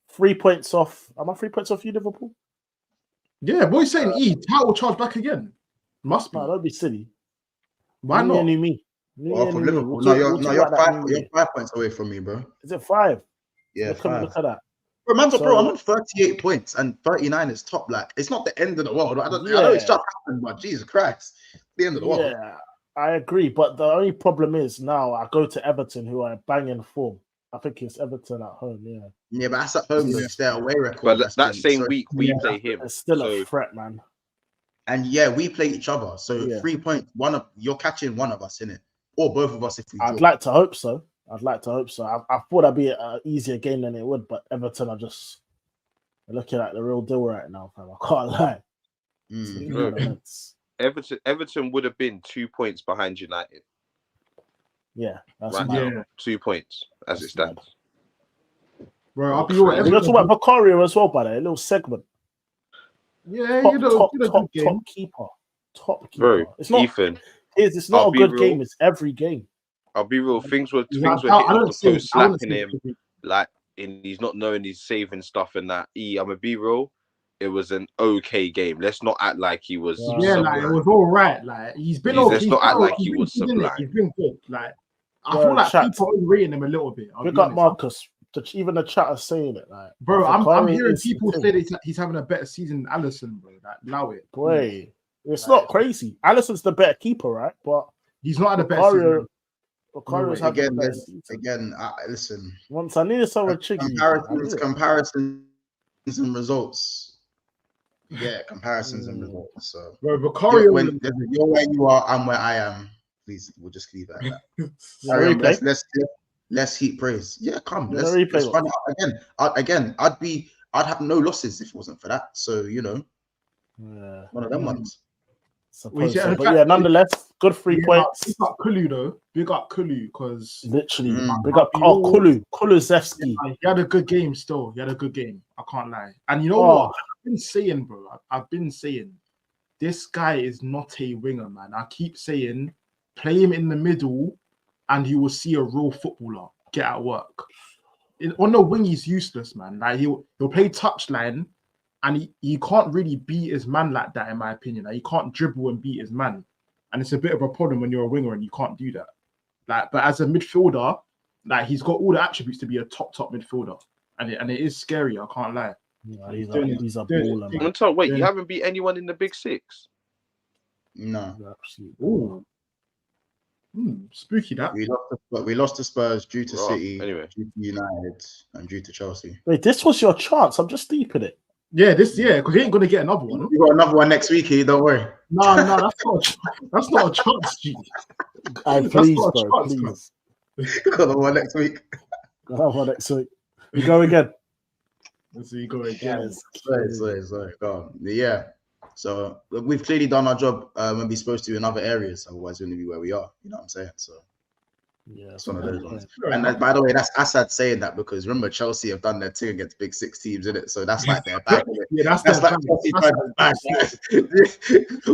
3 points off. Am I 3 points off you, Liverpool? Yeah, what are you saying? Title charge back again. Must be. No, don't be silly. Why not? New me. From Liverpool. You're 5 points away from me, bro. Is it 5? Yeah, 5. Look at that. Bro, I'm on 38 points and 39 is top. Like, it's not the end of the world. I know it's just happened, but Jesus Christ, the end of the world. Yeah, I agree. But the only problem is now I go to Everton, who are banging form. I think it's Everton at home. Yeah. Yeah, but that's at home. It's their away record. But that same week we play him. It's still a threat, man. And we play each other. So 3 points. You're catching one of us in it, or both of us if we. I'd like to hope so. I thought that'd be an easier game than it would, but Everton are just looking at the real deal right now, fam. I can't lie. Everton would have been 2 points behind United. Yeah, that's right now. 2 points as it stands. Bro, I'll be all right. We're talking about Vicario as well, by the way, a little segment. Yeah, top keeper. Bro, it's not Ethan. It's not a good game. It's every game. I'll be real. Things were hitting off the post, slapping him, like, and he's not knowing he's saving stuff and that. I'm gonna be real. It was an okay game. Let's not act like he was. Yeah, like it was all right. Like he's been okay. Let's not act like he was sublime. He's been good. Like I feel like people are rating him a little bit. Pick up Marcus. Even the chat is saying it. Like, bro, I'm hearing people say that he's having a better season than Alisson, bro. Like, allow it. Boy, it's not crazy. Alisson's the better keeper, right? But he's not had a better season. Again, listen. Once I needed someone tricky. Comparisons and results. Yeah, comparisons and results. So, bro, Vicario, you're where you are, I'm where I am. Please, we'll just leave it at that. Let's heap praise. Yeah, come. Let's run it again. I'd have no losses if it wasn't for that. So one of them ones. But yeah, nonetheless, good 3 points. Big up Kulu though. Big up Kulu because literally big up Kulusevski. He had a good game still. He had a good game. I can't lie. And you know what? I've been saying, bro. I've been saying this guy is not a winger, man. I keep saying play him in the middle and you will see a real footballer get at work. On the wing, he's useless, man. Like he'll play touchline. And he can't really beat his man like that, in my opinion. Like, he can't dribble and beat his man. And it's a bit of a problem when you're a winger and you can't do that. Like, but as a midfielder, like he's got all the attributes to be a top midfielder. And it is scary, I can't lie. Yeah, he's a baller, man. Wait, you haven't beat anyone in the Big Six? No. Ooh. Spooky that. We lost to Spurs due to City, due to United, and due to Chelsea. Wait, this was your chance. I'm just deep in it. Yeah, because he ain't gonna get another one. You got another one next week, don't worry. No, that's not a chance, G. Please, bro, please. Got another one next week. We go again. So you go again. Sorry. Go on. Yeah. So we've clearly done our job when we're supposed to in other areas. Otherwise, we're gonna be where we are. You know what I'm saying? So. Yeah, it's one of those ones. And by the way, that's Assad saying that because remember Chelsea have done their thing against Big Six teams, isn't it? So that's like their bag. Yeah, that's their bag.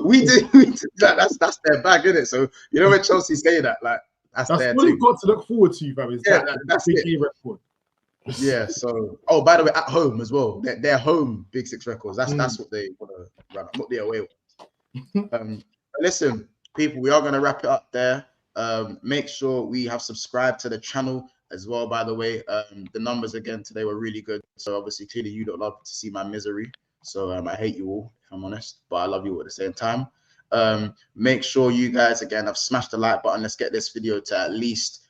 We did that's their bag, isn't it? So you know when Chelsea say that, like that's their what thing. you've got to look forward to, fam. That's it. Record. Yeah. So by the way, at home as well, their home Big Six records. That's what they want to run up, not the away ones. Listen, people, we are going to wrap it up there. Make sure we have subscribed to the channel as well, by the way. The numbers again today were really good. So obviously, clearly you don't love to see my misery. So I hate you all, if I'm honest, but I love you all at the same time. Make sure you guys, again, have smashed the like button. Let's get this video to at least,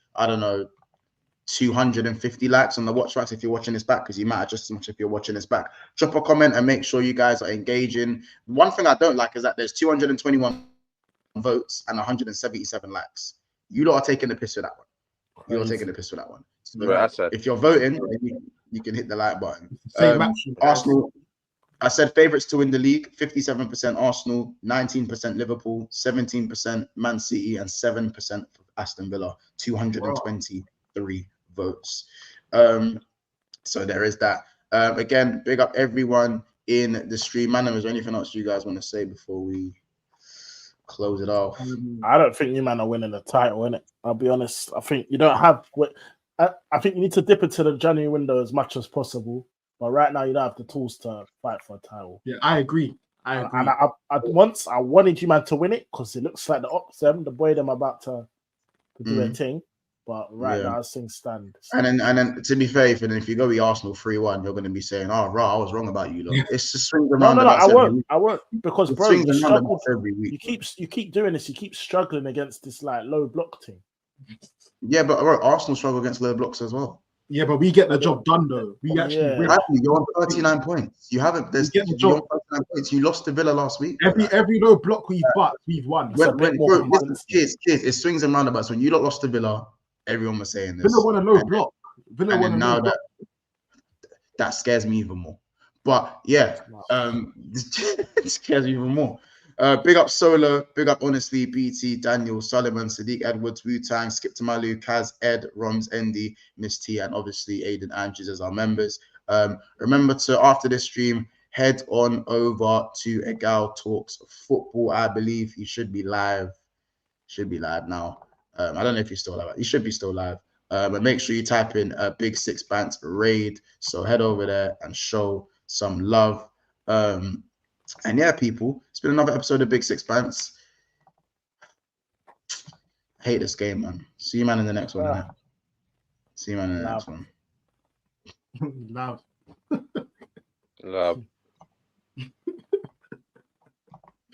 250 likes on the watch facts if you're watching this back, because you matter just as much if you're watching this back. Drop a comment and make sure you guys are engaging. One thing I don't like is that there's 221 votes and 177 likes. You lot are taking the piss for that one. You're taking the piss for that one. So if you're voting, you can hit the like button. Arsenal, I said favourites to win the league: 57% Arsenal, 19% Liverpool, 17% Man City, and 7% Aston Villa. 223 votes. So there is that. Again, big up everyone in the stream. Man, is there anything else you guys want to say before we close it off. I don't think you man are winning the title, innit? I'll be honest. I think you don't have. I think you need to dip into the January window as much as possible. But right now, you don't have the tools to fight for a title. Yeah, I agree. And I wanted you man to win it because it looks like the Oxfam, the boy, them about to do their thing. But right now, as things stand. And then to be fair, if you go with Arsenal 3-1, you're going to be saying, "Oh, right, I was wrong about you." Though it's just swings around. No, I won't because bro, you struggle every week. You keep doing this. You keep struggling against this like low block team. Yeah, but Arsenal struggle against low blocks as well. Yeah, but we get the job done though. We actually win. You're on 39 points. You haven't. You're on 39 points. You lost to Villa last week. Every low block we've won. Kids, it swings and roundabouts. When you lost to Villa, everyone was saying this. Villa won a low block. That scares me even more. But yeah, it scares me even more. Big up Solo, big up Honestly, BT, Daniel, Solomon, Sadiq Edwards, Wu-Tang, Skip Tamalu, Kaz, Ed, Roms, Endy, Miss T, and obviously Aiden Andrews as our members. Remember to, after this stream, head on over to Egal Talks Football. I believe he should be live. Should be live now. I don't know if he's still live. He should be still live. But make sure you type in Big Six Bands Raid. So head over there and show some love. And yeah, people, it's been another episode of Big Six Bands. I hate this game, man. See you, man, in the next one. Man. See you, man, in the next one. Loud. Love.